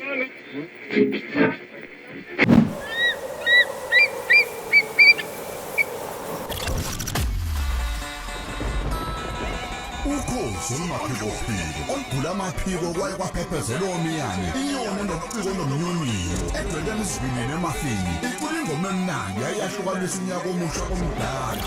Ukhozi olumaphiko olugula amaphiko kwaye kwaphephezela omiyane inyoni nobuciko nomnyunyiyo egcwele isivinini emafini icula ingoma emnandi yayahlukanisa unyaka omusha komdala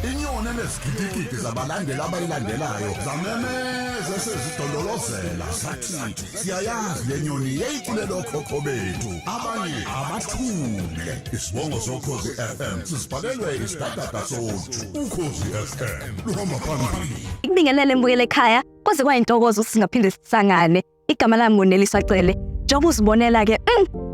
inyoni enezigidigidi zabalandeli abayilandelayo zamemeza sezidololozela sathi siyayazi le nyoni yayiculela okhokho bethu abanye abathule isibongo sokhozi FM sisibhalelwe isidadada sothu ukhozi FM luhamba phambili. Ngibingelele mbukele ekhaya kwaze kwayintokozo singaphinde sisangane igama lami ngoNeliswa Cele njengoba uzibonela ke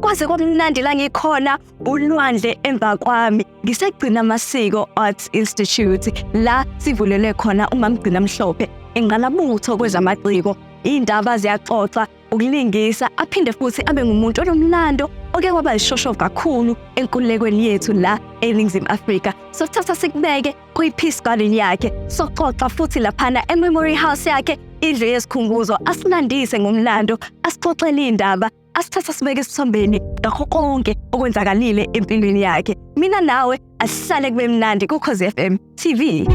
kwaze kwamnandi la ngikhona ulwandle emva kwami ngisegcina amasiko Arts Institute la sivulele khona uMamgcina Mhlophe enqalabutho kwezamaciko indaba ziyaxoxa ukulingisa aphinde futhi abe ngumuntu onomlando oke kwaba yishoshovu kakhulu enkululekweni yethu la eNingizimu Afrika so thatha sikubeke kuyi-Peace Garden yakhe soxoxa futhi laphana eMemory House yakhe indlu yesikhumbuzo asilandise ngomlando asixoxele indaba asithatha sibeke esithombeni ngakho konke okwenzakalile empilweni yakhe mina nawe asihlale kube mnandi kuKhozi FM TV.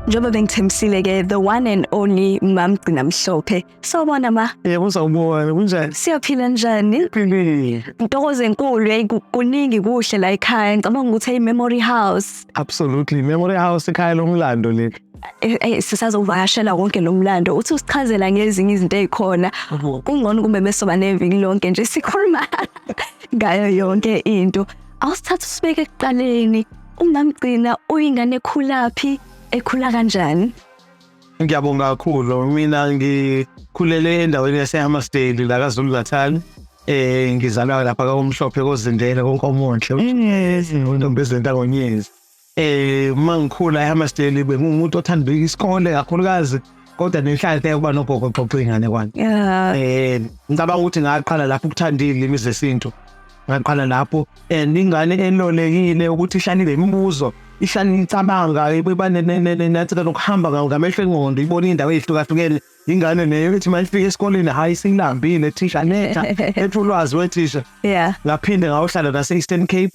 Njoba bengithembisile ke the one and only Mamgcina Mhlophe sawubona ma yebo sawubona kunjani siyaphila njani philile intokozo enkulu kuningi kuhle la ekhaya ngicabanga ukuthi eMemory House absolutely Memory House ekhaya lomlando le sisazovakashela konke lomlando uthi usichazela ngezinye izinto ezikhona kungcono kumbe besoba neviki lonke nje sikhuluma ngayo yonke into awusithatha usibeke ekuqaleni uMamgcina uyingane ekhulaphi ekhula kanjani? Ngiyabonga kakhulu mina ngikhulele endaweni yaseHammersdale la kaZulu Natal ngizalwa lapha kaMhlophe koZindela konkomonhle untombi ezentangonyezi mangikhula eHammersdale bengumuntu othanda isikole kakhulukazi kodwa nenhlanhla yokuba nogogo xoxa ingane kwami ngicabanga ukuthi ngaqala lapho ukuthandile imizi zesintu ngaqala lapho ingane enolekile ukuthi ihlanile imibuzo ihlani icabanga ibane nenathela nokuhamba ngamehlo engqondo ibona indawo ezihlukahlukene ingane leyo ethi mayifika esikoleni hayi singilambile thisha netha etulwazi wethisha ngaphinde ngayohlala nase Eastern Cape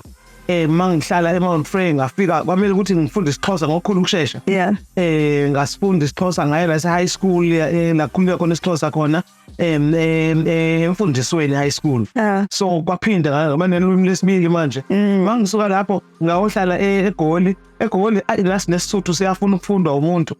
mangihlala eMount Frere ngafika kwamele ukuthi ngifunde isiXhosa ngokukhulu ukusheshsha ngasifunda isiXhosa ngaye la high school la khuluma khona isiXhosa khona emfundisweni high school so kwaphinda ngaba nelimi lesibili manje mangisuka lapho ngayohlala eGoli nesisuthu siyafuna ukufundwa umuntu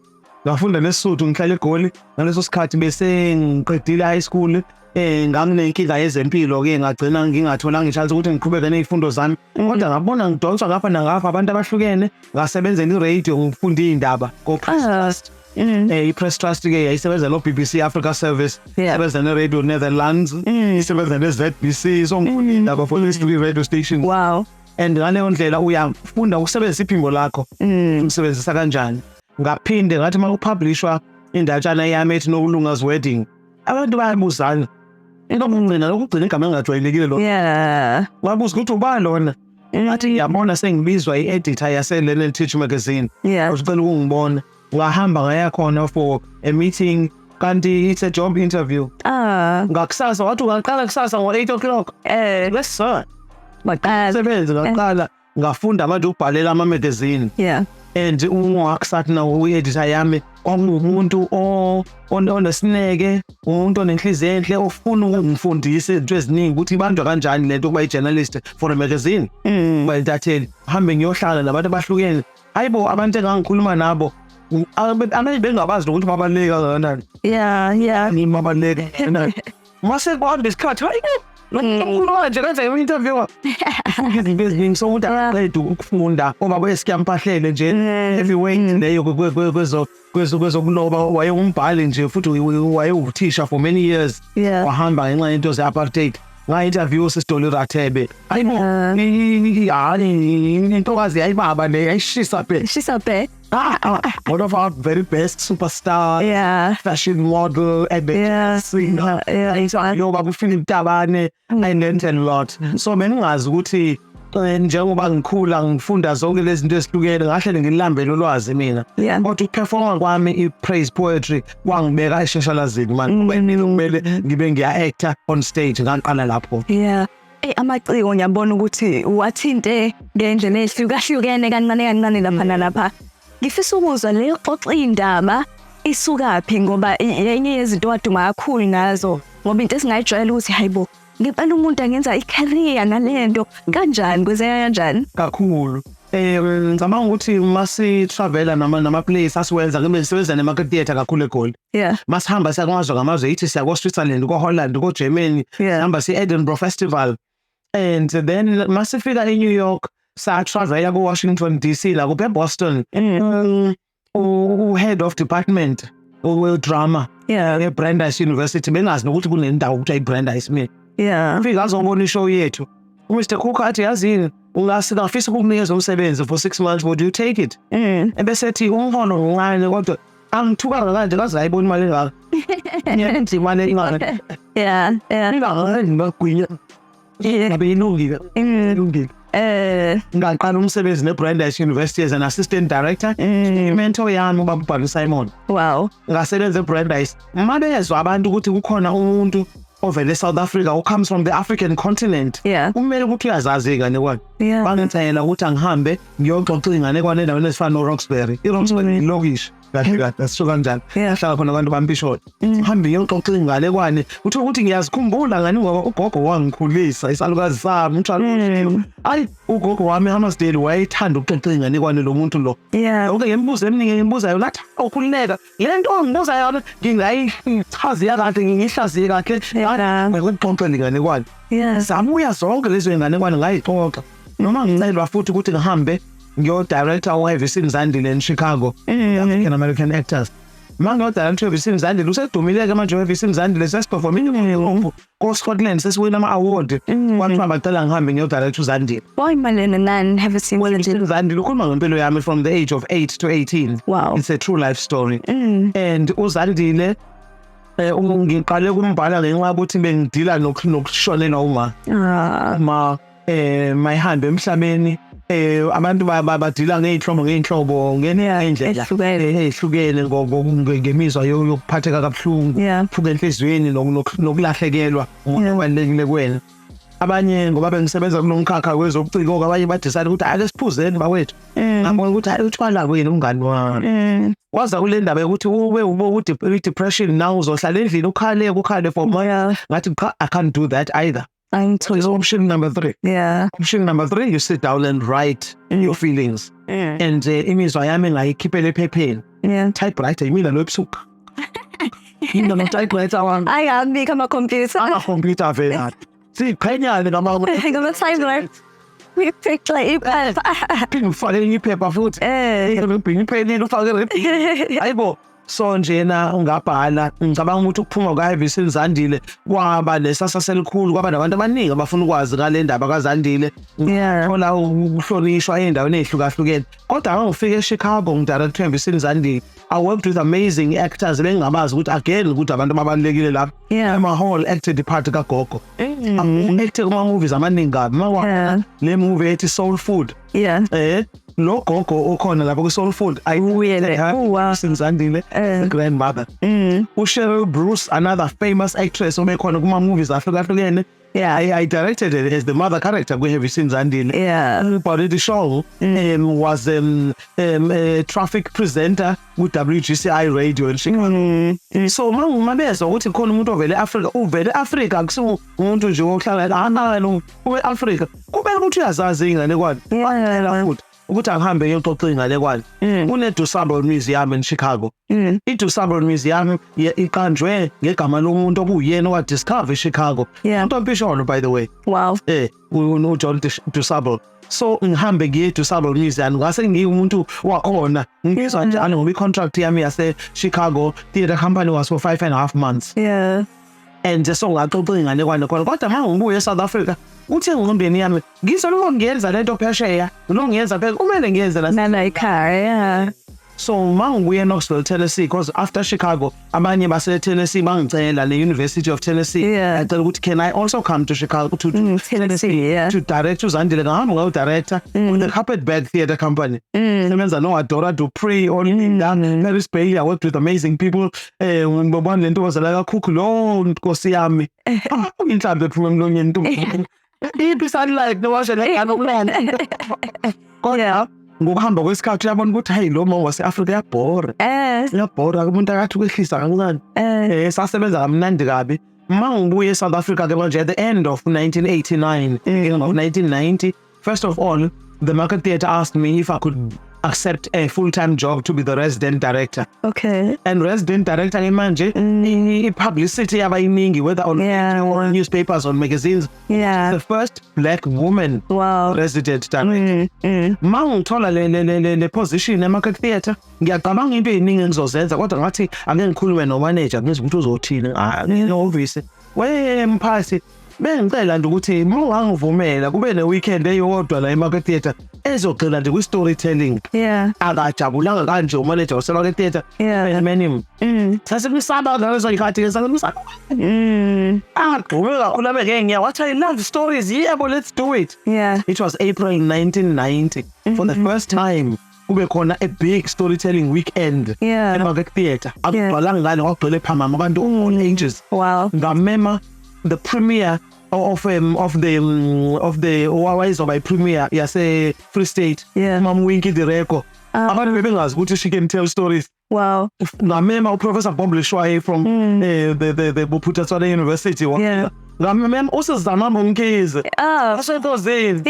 ngafunda nesisuthu ngihlala eGoli ngaleso sikhathi bese ngiqedile high school nganginenkinga yezempilo ke ngagcina ngingatholanga ichance ukuthi ngiqhubeke nezifundo zami kodwa ngabona ngidonswa ngapha nangapha abantu abahlukene ngasebenzela iRadio ngifunda indaba ko-Press Trust i-Press Trust ke yayisebenza no BBC Africa Service isebenza ne-Radio Netherlands isebenza ne-ZBC so ngifunda indaba for the radio station wow and ngaleyo ndlela uyafunda ukusebenzisa iphimbo lakho umsebenzisa kanjani ngaphinde ngathi makupublishwa indatshana yami ethi Nobulunga's Wedding abantu bayabuzana into omncane lokugcina igama engajwayelekile lo wabuza ukuthi ubani lona ngathi ngiyabona sengibizwa i-editor yaseLearn and Teach magazine ucela ukungibona ngahamba ngaya khona for a meeting kanti it's a job interview ngakusasa wathi ungaqala kusasa ngo-8 o'clock yes sir sebenza ngaqala ngafunda manje ukubhalela ama-magazine and ungakusathi nawo u-editor yami kwakumuntu onesineke umuntu onenhliziyo enhle ofuna ukungifundisa izinto eziningi ukuthi ibanjwa kanjani lento kuba i-journalist for a magazine bayitatheli hambe ngiyohlala nabantu abahlukene hayibo abantu engangikhuluma nabo abantu bengabazi ukuthi babaluleke kangakanani ngimi babaluleke mase kwahamba isikhathi hayi ukhuluma nje kanjani nge-interview izinto eziningi so umuntu aqeda ukufunda ngoba besiyampahlele nje everywhere leyo kwezokuloba wayengumbhali nje futhi wayewuthisha for many years wahamba ngenxa yento ze-apartheid nga-interview uSisidoli Rathebe. Hayibo, intokazi yayibaba le yayishisa phela. She's up there. One of our very best superstars, Yeah. fashion model, and Yeah. singer. Yeah. Yoba kuFilip Tabane, I learned a lot. So mengazi ukuthi njengoba ngikhula ngifunda zonke lezi zinto ezihlukene ngahle ngilambele ulwazi mina. Yeah. Kodwa ukuperforma kwami i-praise poetry kwangibeka eshashalazini manje. Kumele ngibe ngiya-actor on stage ngaqala lapho. Yeah. Amaciko ngiyabona ukuthi wathinte ngendlela ehlukahlukene kancane lapha nalapha. Ngifisa ukuzwa le xoxa indaba isukaphi ngoba yenye yezinto waduma kakhulu ngazo ngoba into esingayijwayela ukuthi hayibo ngempela umuntu angenza i-career ngalento kanjani kwenzeka kanjani Kakhulu. Ngicabanga ukuthi masi travela nama place asiwenza ngibe sisebenza nema theater kakhulu eGoli. yeah Masihamba siyakwazwa ngamazwe yithi siya ko Switzerland ko Holland ko Germany Yeah. sihamba si Edinburgh Festival and then masifika eNew York sa travel ko Washington DC la ko Boston head of department we drama yeah Brandeis University bengazi nokuthi kunendawo ukuthi ayiBrandeis mina yeah ufika azobona ishow yethu Mr. Cook athi yazini ungafisa ukukunikeza umsebenzi for 6 months would you take it ebese ethi umhono uncane kodwa angithuka kanje kaze ayibona imali engaka ngiyathi imali ingaka yeah ngagwinya ngabe ilungile ilungile ngaqala umsebenzi neBrandeis University as an assistant director mentor yami ubaba Simon wow ngasebenza eBrandeis mabezwa abantu ukuthi kukhona umuntu ovele South Africa who comes from the African continent yeah kumele ukuthi uyazazi ingane kwani yeah bangenzela ukuthi angihambe ngiyoxoxa ingane kwani endaweni ezifana noRoxbury iRoxbury ilokishi kahle asisho kanjani Yeah. hlala khona abantu bampishona ngihambe ngiyoxoxa ingane kwani utho ukuthi ngiyazikhumbula ngani ngoba ugogo wangikhulisa isalukazi sami umthwalo ayi ugogo wami Hammersdale wayethanda ukuxoxa ingane kwani lo muntu lo yeah okay ngembuzo eminingi ngibuzayo lathi ukhululeka lento ongibuza yona ngingayichaziya kahle ngiyihlaziye kahle Yeah. ngikuxoxa ingane kwani yeah sabuya zonke lezo ingane kwani ngayixoxa noma ngicelwa futhi ukuthi ngihambe ngiyo-director uHevisini Zandile in Chicago African American actors manje uDirector uHevisini Zandile usedumile-ke manje uHevisini Zandile sesiperforming ko-Scotland sesiwina ama-award kwathiwa bacela ngihambe ngiyo-director uZandile boy malena nani have seen uHevisini Zandile ukhuluma ngempilo yami from the age of 8 to 18 Wow. it's a true life story and uZandile ngiqale kumbhala ngenxa yokuthi bengidila nokushonelwa uma mayihambe emhlabeni abantu badila ngeinhlobo ngendlela ehlukene ngemizwa yokuphatheka kabuhlungu Yeah. phuka enhlizweni nokulahlekelwa umuntu obalekile kwena abanye ngoba bengisebenza kulomkhakha wezobuciko abanye badecide ukuthi ake siphuzeni bawethu ngabona ukuthi hayi utshwala kwena umngani wami waza kule ndaba yokuthi ube depression now uzohlala endlini ukhale for Yeah. ngathi cha I can't do that either. I'm So it's option number 3. yeah Option number 3, you sit down and write your feelings. And imizwa yami ngayikhiphela ephepheni. yeah Typewriter yimina lobusuku. Yimina no typewriter wami. I am become a computer Computer vele. Siqhenyane ngama I'm a timer we picked like ngifake iphepha futhi. Ngibhinga ipheni ufake hayibo so njena ungabhala ngicabanga ukuthi ukuphuma kwaHevisini Zandile kwaba lesasasa elikhulu kwaba nabantu abaningi abafuna ukwazi ngale ndaba kaZandile Yeah. thola ukuhlonishwa endaweni ezihlukahlukene kodwa ngangifika eChicago ngidirector uHevisini Zandile I worked with amazing actors bengingabazi ukuthi again ukuthi abantu ababalekile lapha Yeah. I'm a whole actor department kagogo actor kuma movies amaningi kabi Yeah. le movie ethi Soul Food yeah lo gogo okhona lapho ku Soul Food Really? Oh, wow. Zandile grandmother uSheryl Bruce another famous actress obekhona kuma movies ahlukahlukene Yeah. I directed it as the mother character kuHevisini Zandile yeah but the show was a traffic presenter with WGCI radio in Chicago so mabezwa ukuthi khona umuntu ovele eAfrica uvele eAfrica akusiwo umuntu nje ohlala lo ube Africa kumele ukuthi uyazazi ingane kwani Yeah. futhi ukuthi angihambe ngiyoxoxa ingane kwani DuSable Museum in Chicago DuSable Museum iqanjwe ngegama lomuntu okuyena owadiscover eChicago Yeah. uMpisholo by the way wow uJohn DuSable so ngihambe ngiye DuSable Museum ngase ngiumuntu wakhona ngizwa njalo ngoba icontract yami yase Chicago theater company was for 5.5 months yeah and so ngaxoxa inganekwane khona kodwa mangibuye eSouth Africa uthi engqondweni yami ngizoloko ngiyenza lento phesheya lo ngiyenza phela kumele ngiyenze la ekhaya. so mangibuye eKnoxville Tennessee because after Chicago abanye base Tennessee bangicela le University of Tennessee ngicela ukuthi can I also come to Chicago to Tennessee to direct uZandile ngahamba ngayo director with the Carpetbag Theatre Company sebenza no Adora Dupree or Paris Bailey. I worked with amazing people ngibona lento wazala kakhulu lo Nkosi yami inhlambe ephuma emlonyeni ntombi it sound like no washe like anokulanda kodwa ngokuhamba kwesikhathi uyabona ukuthi hey lo mama waseAfrika yabhora yabhora umuntu akathi ukwehlisa kancane sasebenza kamnandi kabi mangibuye eSouth Africa ke manje at the end of 1989 of 1990 first of all the Market Theatre asked me if I could accept a full-time job to be the resident director. Okay. And resident director manje publicity yabayiningi whether on newspapers or magazines. Yeah. The first black woman resident director. Mangithola le position eMarket Theatre ngiyacabanga into eziningi engizozenza kodwa ngathi ake ngikhulume no manager ngizwe ukuthi uzothini obviously mphathi bengicela nje ukuthi mawangivumela kube ne weekend eyodwa la eMarket Theatre ezogcina nje ku storytelling. Akajabulanga kanje umanager waseMarket Theatre Benjamin. Sasekusaba ngalezo ikhathi ke sasekusaba. Agqoke kakhulu abeke ngiyawathi I love stories. Yebo, let's do it. It was April 1990 for the first time kube khona a big storytelling weekend eMarket Theatre. Akugcwalanga ngane kwagcwele phama abantu all ages. Ngamema the premiere of the Hawaii by premiere yase Free State. Mam Winky Direko. Abantu bebengazi ukuthi she can tell stories. Ngamema Professor Bob Leshwaye from the Boputatswana University. Ngamema usizama Mkhize. Asethozeni.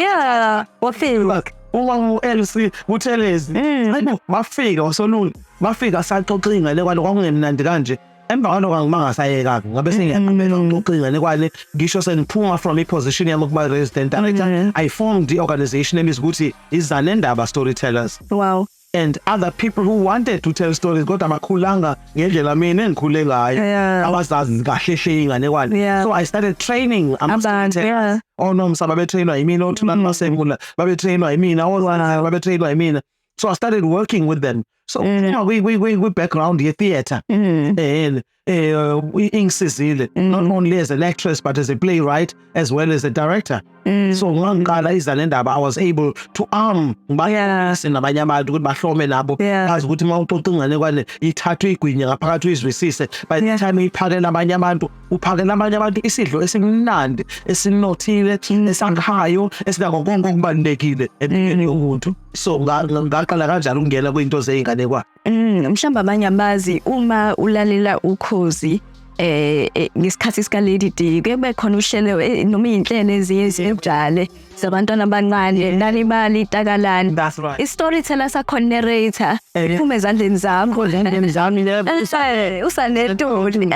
Wafika like uLC uthelezi. Hayibo bafika wasolula. Bafika saxoxa ingane kwalo kwakungemnandi kanje. Emva kwalokho angimangasayeka ngabe sengiyaqhubeka ngokuxoxa nekwale ngisho sengiphuma from a position yami ukuba resident director. I formed the organization ebizwa ukuthi iZanendaba Storytellers. And other people who wanted to tell stories kodwa bakhulanga ngendlela mina engikhule ngayo abazazi kahle hle ingane kwale. So I started training abantu onomsa babetrainwa yimina othulani masengula babetrainwa yimina ozana babetrainwa yimina. So I started working with them. So we background here theatre and we incisile not only as an actress but as a playwright as well as a director. So ngangala iZanendaba I was able to arm nabanye abantu ukuthi bahlome nabo bazi ukuthi mawuxoxa ingane kwale ithathwe igwinya ngaphakathi uyizwisise by the time iphakela abanye abantu uphakela abanye abantu isidlo esimnandi esinothile esanghayo esinako konke okubalulekile empilweni yomuntu. So ngaqala kanjalo ukungena kwinto zeyingane kwa mhlamba abanye abazi uma ulalela ukhozi ngesikhathi sika Lady D kube khona uhlelo noma izinhlelo ezinjalo zabantwana abancane nalibali itakalani. That's right. I-storyteller sakho narrator uphume ezandleni zakho usanetoni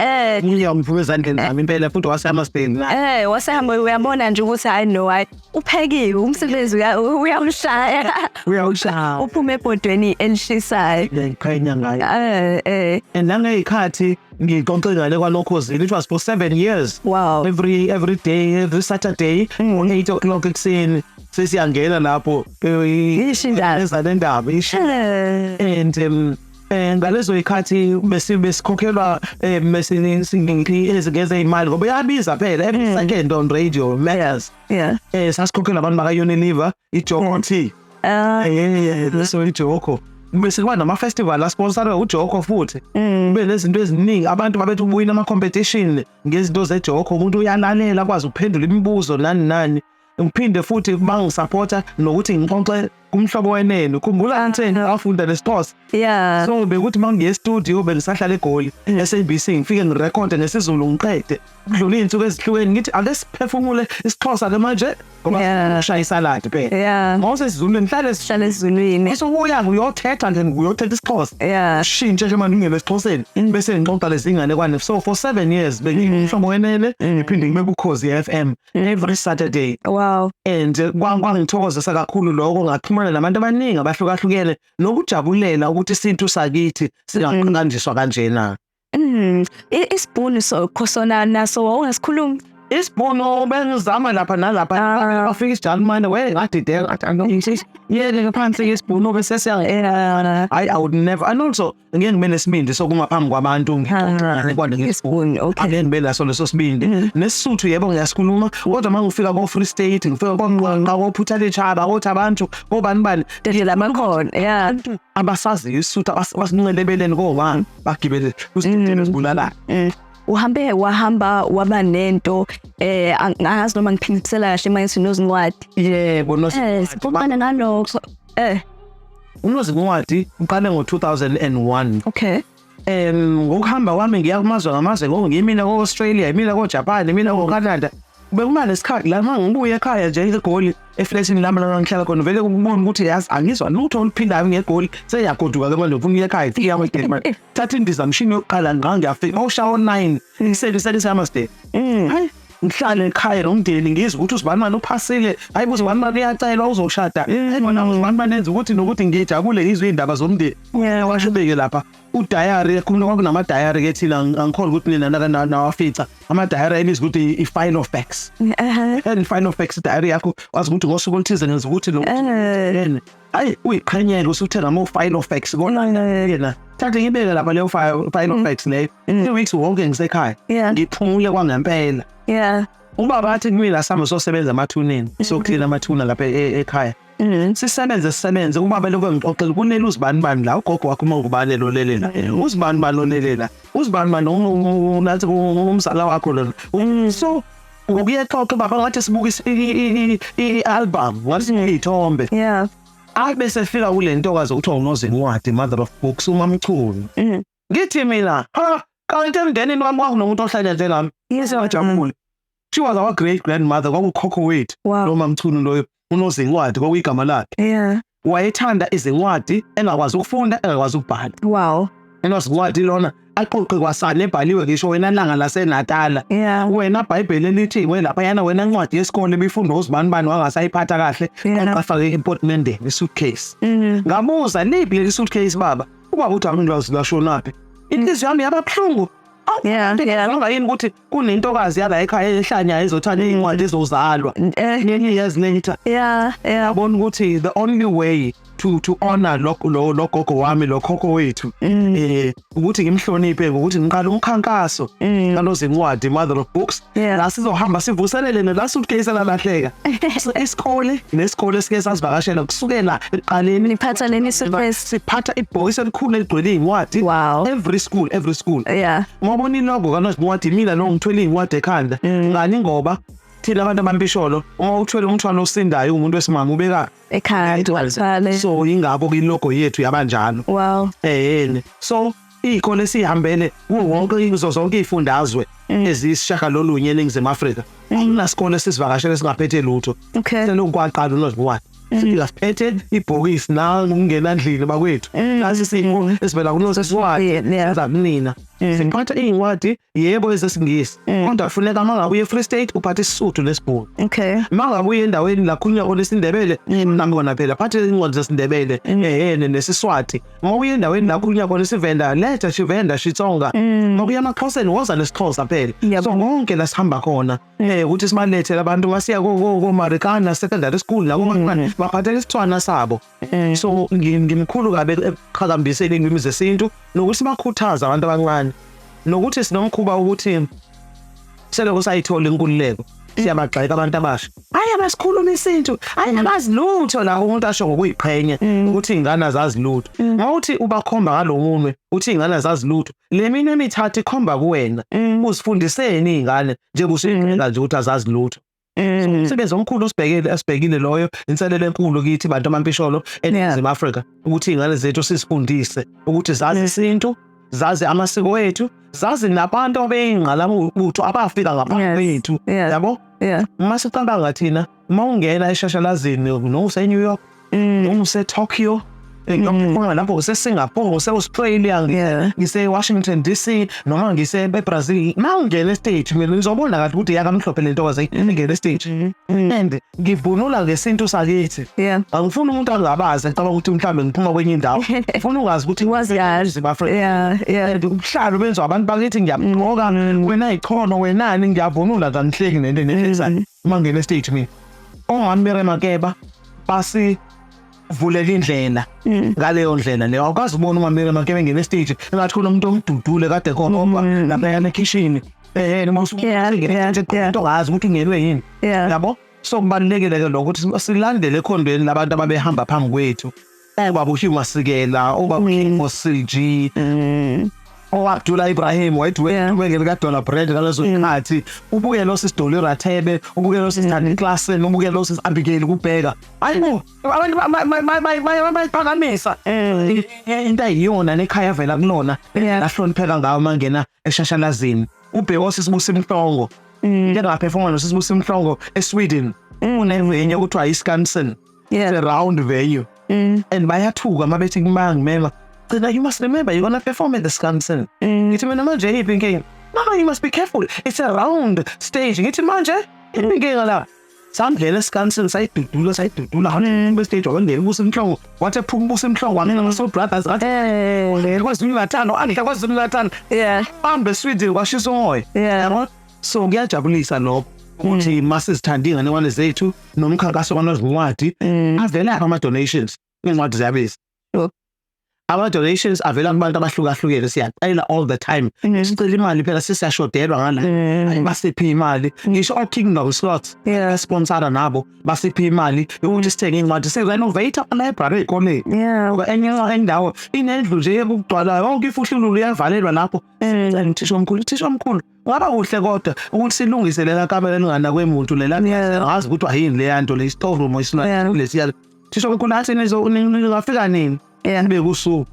ngiyangiphume ezandleni zami impela futhi wasehamba stage wasehamba uyabona nje ukuthi I know uphekiwe umsebenzi uyawushaya uphume ebhodweni elishisayo ngikhanya ngayo and nangeyikhathi ngixoxe ngale kwalokhozini. It was for 7 years. Every day, every Saturday 8 o'clock ekuseni sesiyangena lapho iZanendaba and ngalezo ikhathi besikhokhelwa ezingeze imali ngoba yabiza phela every second on radio mayors sasikhokhela abantu baka Unilever iJoko Tea so iJoko bese kuba nama festival asponsor uJoko futhi kube lezinto eziningi abantu babethi ubuya ama competition ngezinto zeJoko umuntu uyalalela akwazi ukuphendula imibuzo nani ngiphinde futhi bangisupporta nokuthi ngixoxe kumhlobo wenene ukhumbula ngitheni afunda leSixhosa so bekuthi mangiye e-studio bengisahlala eGoli SABC ngifike ngirecord nesiZulu ngiqede kudlula izinsuku ezihlukene ngithi ake siphefumule isiXhosa ke manje ngoba shaya isalad phela ngose isiZulu ngihlale esiZulwini so uyothetha nje uyothetha isiXhosa shintshe nje manje ngene esiXhoseni bese ngixoxa lezingane kwane. So for 7 years bengimhlobo wenene ngiphinde ngibe kuKhozi FM every Saturday. And kwangithokozisa kakhulu lokho ngaxhumana nabantu abaningi abahlukahlukene nokujabulela ukuthi isintu sakithi singakanjiswa kanjena. Isibhunu khosona naso wawungasikhulumi. Isibhono bengizama lapha nalapha bafika isijalimane ngadideka ngathi yeke phansi isibhono bese siya I would never, and also ngeke ngibe nesibindi sokungaphambi kwabantu ngikwazi ngesibhono ake ngibe naso leso sibindi nesisuthu yebo ngiyasikhuluma kodwa mangifika ko Free State ngifika konqa ko Phuthale Chaba kothi abantu bani Labakhona abasazi isuthu abasincelebeleni ko1 bagibele kusitini sibulala. Wahamba waba nento angazi noma ngiphindisela kahle manje nozincwadi. Yebo sibona ngalokho. Unozincwadi uqale ngo2001. Okay. Ngokuhamba kwami ngiya kumazwe ngamazwe ngiyimina ko Australia, imina ko Japan, imina ko Canada. Bekumane isikhathi la mangibuye ekhaya nje eGoli eflatini lami la ngihlala khona vele kubona ukuthi yazi angizwa lutho oluphindayo ngeGoli seyagoduka ke manje ufuna ekhaya ifika kwedeni manje thatha indizamshini yokuqala ngangiyafika ushawo 9 iseli samastay hayi ngihlale ekhaya nomndeni ngizwe ukuthi uSibani uphasile hayi uSibani uyacelwa uzoshada bona uSibani enza ukuthi nokuthi ngijabule izwe indaba zomndeni washubeke lapha udiary kunama diary ke thina angikholwa ukuthi nina nawafica ama diary elizwe ukuthi i-final facts and final facts diary yakho wazi ukuthi ngosuku oluthize ngenza ukuthi lo hayi uyiqhenyela usuthenga ama final facts kona yena thathe ngibeke lapha leyo final facts leyo 2 weeks wonke ngisekhaya ngiphumule kwangempela. Ubaba athi kumina sami sosebenza emathuneni sokuclean amathuna lapha ekhaya. Sisebenze ubaba lokho ngixoxela kunele uSibani la ugogo wakho mangubane lo lelela uSibani balolelela uSibani unathi umsala wakho lo so ngokuyexoxa baba ngathi sibuka i-album ngathi ngiyithombe bese fika kule ntokazi ukuthi unozincwadi mother of books umamchunu ngithi mina kanti emndenini wami kwakunomuntu ohlala nje nami ngiyajabula. She was our great grandmother kwakukhokho wethu lo mamchunu loyo unozincwadi kwakuyigama lakhe. Wayethanda izincwadi engakwazi ukufunda engakwazi ukubhala. Enozincwadi lona aqoqe kwasana ebhaliwe ngisho wena langa laseNatala wena iBhayibheli lithi lapha yana wena incwadi yesikole ebifunda uSibani wangasayiphatha kahle aqafake eportmanteau i-suitcase. Ngabuza niphi le suitcase baba ubaba uthi angilwazi lashonaphi inhliziyo yami yababhlungu. Ngayini ukuthi kunentokazi yala ekhaya ehlanya ezothanda incwadi ezozalwa years later. Yabona ukuthi the only way to honor lo gogo wami lo khokho wethu ukuthi ngimhloniphe ukuthi ngiqala umkhankaso kanozincwadi mother of books la sizohamba sivuselele la suitcase lalahleka esikole nesikole sike sasivakashela kusukela eqaleni niphatha leni surprise siphatha ibhokisi elikhulu eligcwele incwadi every school ngobona ilogo kanozincwadi mina lo ngithwele incwadi ekhanda ngani ngoba thina abantu abambisholo uma uthwele umthwalo osindayo umuntu wesimanga ubeka ekhaya so ingakho ilogo yethu yabanjalo. So izikole sihambele wonke zonke izifundazwe ezisishaka lolunye eNingizimu Afrika kunasikole sisivakashele singaphethe lutho selongwaqala unozincwadi siphethe ibhokisi na ungena endlini bakwethu lasi simo esivela kunozincwadi zamnina siphatha incwadi yebo ezesingisi kodwa kufuneka mangabuye eFree State uphathe isisuthu nesibhunu. Mangabuye endaweni la khulunywa olesindebele nami kona phela phathe incwadi zesindebele nesiswati. Ngokuye endaweni la khulunywa khona isivenda letha shivenda shitsonga ngokuya amaXhoseni woza nesixhosa phela so konke la sihamba khona ukuthi sibalethele abantu masiya ko Marikana secondary school la kuma baphathele isithwana sabo so ngimkhulu kabe eqhakambiseni indimi zesintu nokuthi bakhuthaza abantu abancane nokuthi sinomkhuba ukuthi seloko sayithola inkululeko siyabagxeka abantu abasha abasikhuluma isintu abazi lutho la umuntu asho ngokuyiqhenya ukuthi ingane azazi lutho ngawuthi ubakhomba ngalomunwe uthi ingane azazi lutho le mina emithathu ikhomba kuwena uzifundiseni izingane nje kusiqhela nje ukuthi azazi lutho. Umsebenzi omkhulu osibhekile loyo inselelo enkulu kithi bantu amampisholo eNingizimu Afrika ukuthi izingane zethu sisifundise ukuthi zazi isintu zazi amasiko ethu zazi nabantu abeyingqalabutho abafika ngaphambi kwethu yabo masicabanga thina mawungena eShashalazini no use New York no use Tokyo Ngiyaphuthuma lapho ngise-Singapore, ngise-Australia, ngise-Washington DC, noma ngise-Brazil. Mangingena e-stage mina ngizobona kahle ukuthi yakamhlophe le ntokazi ingena e-stage. And ngivunula ngesintu sakithi. Angifuni umuntu angabazi ngicabanga ukuthi mhlawumbe ngiphuma kwenye indawo. Ngifuna ukwazi ukuthi waziyazi bafrika. Ubuhlalo benziwa abantu bakithi ngiyabugqoka, wena ikhono wenani ngiyavunula kangihleki nento enenhlisani. Mangingena e-stage mina. Ongami Makeba basi vulela indlela ngaleyo ndlela leyo awukazi ubona uMamira Makeba ngene stage engathi kunomuntu omdudule kade khona lapha yana kitchen noma into ngazi ukuthi ngelwe yini yabo so kubalekile ke lokho ukuthi silandele ekhondweni labantu ababehamba phambi kwethu ubaba uShimasikela ubaba uCG Abdullah Ibrahim wayedwengele kaDonna Brand ngalezo ikhathi ubuke lo Sisidoli Rathebe ubuke lo Sisithandi Classen ubuke lo Sisabikeli kubheka ayibo abantu bayiphakamisa into ayiyona nekhaya vela kulona lahlonipheka ngayo mangena eShashalazini ubheko Sisibusa Mhlongo ngeke performa no Sisibusa Mhlongo eSweden unevenue ukuthiwa iSkansen a round venue and bayathuka mabethi kumangimema you must remember you're gonna perform at the Skansen. It's when I'm thinking, Mama, you must be careful. It's a round stage. It's manje. Some jealous Skansen side to do the stage on the Muslim Clown. What a poor Muslim Clown, one and so brothers. It was doing that time, and it was doing that time. I'm the sweet, was she so? So get Japanese and no. Uthi masses standing and one is there too. No mkhankaso wanozwati. Avela ama donations. Incwadi zabisi. Our donations avela kubantu abahlukahlukene siyacela all the time. Sicela imali phela sisiyashodelwa ngala. Basiphe imali. Ngisho oKingdom Slots. Sponsora nabo basiphe imali ukuthi sithenge incwadi se-renovate ama-library ekoleni. Enye indawo inendlu nje yokugcwala wonke ifuhlululo iyavalelwa lapho. Thisha omkhulu. Ngaba kuhle kodwa ukuthi silungise lela kamera elingana kwemuntu lela. Ngazi ukuthi ayini le nto le store room lesiya. Thisha omkhulu athi nizofika nini? Nibe kusuku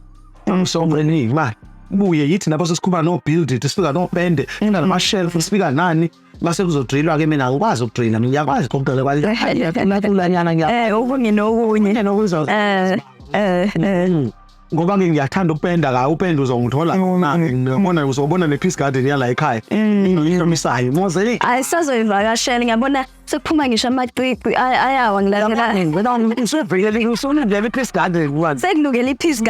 amsongweni imali buye yithi lapho sesikhuma no build sifika no bende nama shelf sifika nani base kuzodrillwa ke mina ngikwazi ukudrilla ngiyakwazi konke kwalanyana okunye nokuzo ngoba ngiyathanda ukupenda ka upenda uzongithola ngibona uzobona nePeace Garden yala ekhaya ngiyimisayo mozeli ayisazoyivakashela ngiyabona sekuphuma ngisho amaqiqi ayawa ngilalela usuvele usona nje ePeace Garden once sekulungela iPeace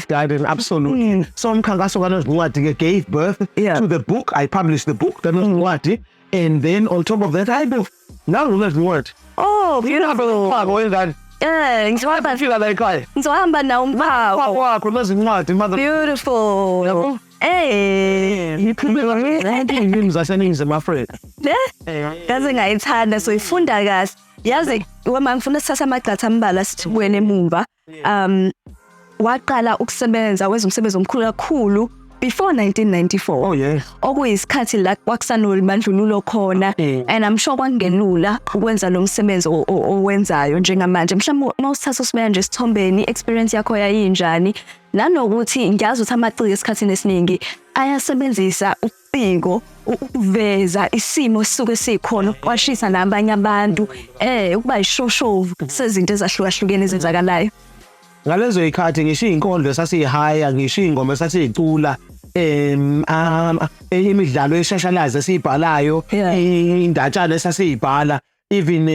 Garden absolutely so umkhankaso kaNozingwadi ke gave birth to the book. I published the book kaNozingwadi and then on top of that I built now let's word beautiful ngizohamba nawo umphawu wakho Nozingwadi beautiful yini zaseNingizimu Afrika kaze ngayithanda so ifunda kahle yazi uma ngifuna sithatha amagqatha ambala sithubuyene emuva waqala ukusebenza umsebenzi omkhulu kakhulu before 1994 okuyisikhathi la kwakusanoli bandlululo khona and I'm sure kwangenula ukwenza lo msebenzi owenzayo njengamanje mhlawumbe mawusithatha usibeka nje isithombeni experience yakho yayinjani nanokuthi ngiyazi ukuthi amaciko esikhathini esiningi ayasebenzisa uciko ukuveza isimo esisuke sikhona uqwashisa nabanye abantu ukuba ishoshovu sezinto ezahlukahlukene ezenzakalayo ngalezo ikhathi ngisho inkondlo sasihaya ngisho ingoma sasicula imidlalo eshashalazi esibhalayo indatshana esasibhala even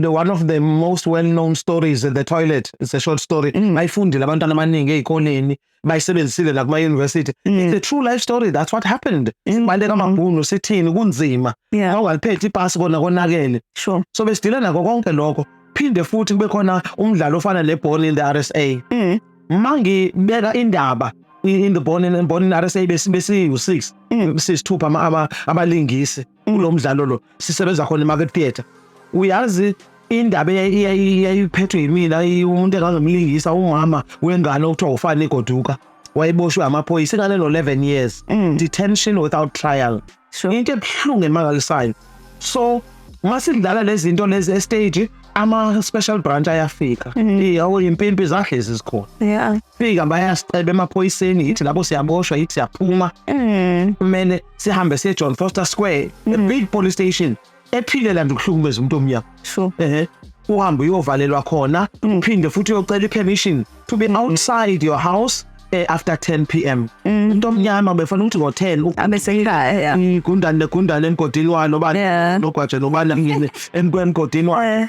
one of the most well-known stories in the toilet. It's a short story. Bayifundile abantwana abaningi ezikoleni bayisebenzisile la kuma university. It's a true life story. That's what happened. Baleka amabhunu sithini kunzima. Awungaliphethe ipasi kona konakele. Sure. So besidila nako konke lokho. Phinde futhi kube khona umdlalo ofana neBorn in the RSA. Mangi beka indaba in the Born in RSA besi u6 sisithupha abalingisi kulo mdlalo lo sisebenza khona eMarket Theatre. Uyazi indaba yayiphethwe yimina umuntu engazomlingisa umama wengane okuthiwa uFani Goduka wayeboshwe amaphoyisa ingane no 11 years detention without trial. Into ebuhlungu emangalisayo. So masidlala lezi zinto lezi stage ama special branch ayafika iyawo impimpi zahlezi zikhona fika bayasiceba emaphoyiseni yithi labo siyaboshwa yithi siyaphuma kumele sihambe siye John Foster Square a big police station ephile la ndokuhlukumeza umuntu omnyama uhambe uyovalelwa khona uphinde futhi uyocela permission to be outside your house after 10 p.m. Into omnyama befana ukuthi ngo10 abesekhaya igundane engodini walo bani nogwaje nobana engodini walo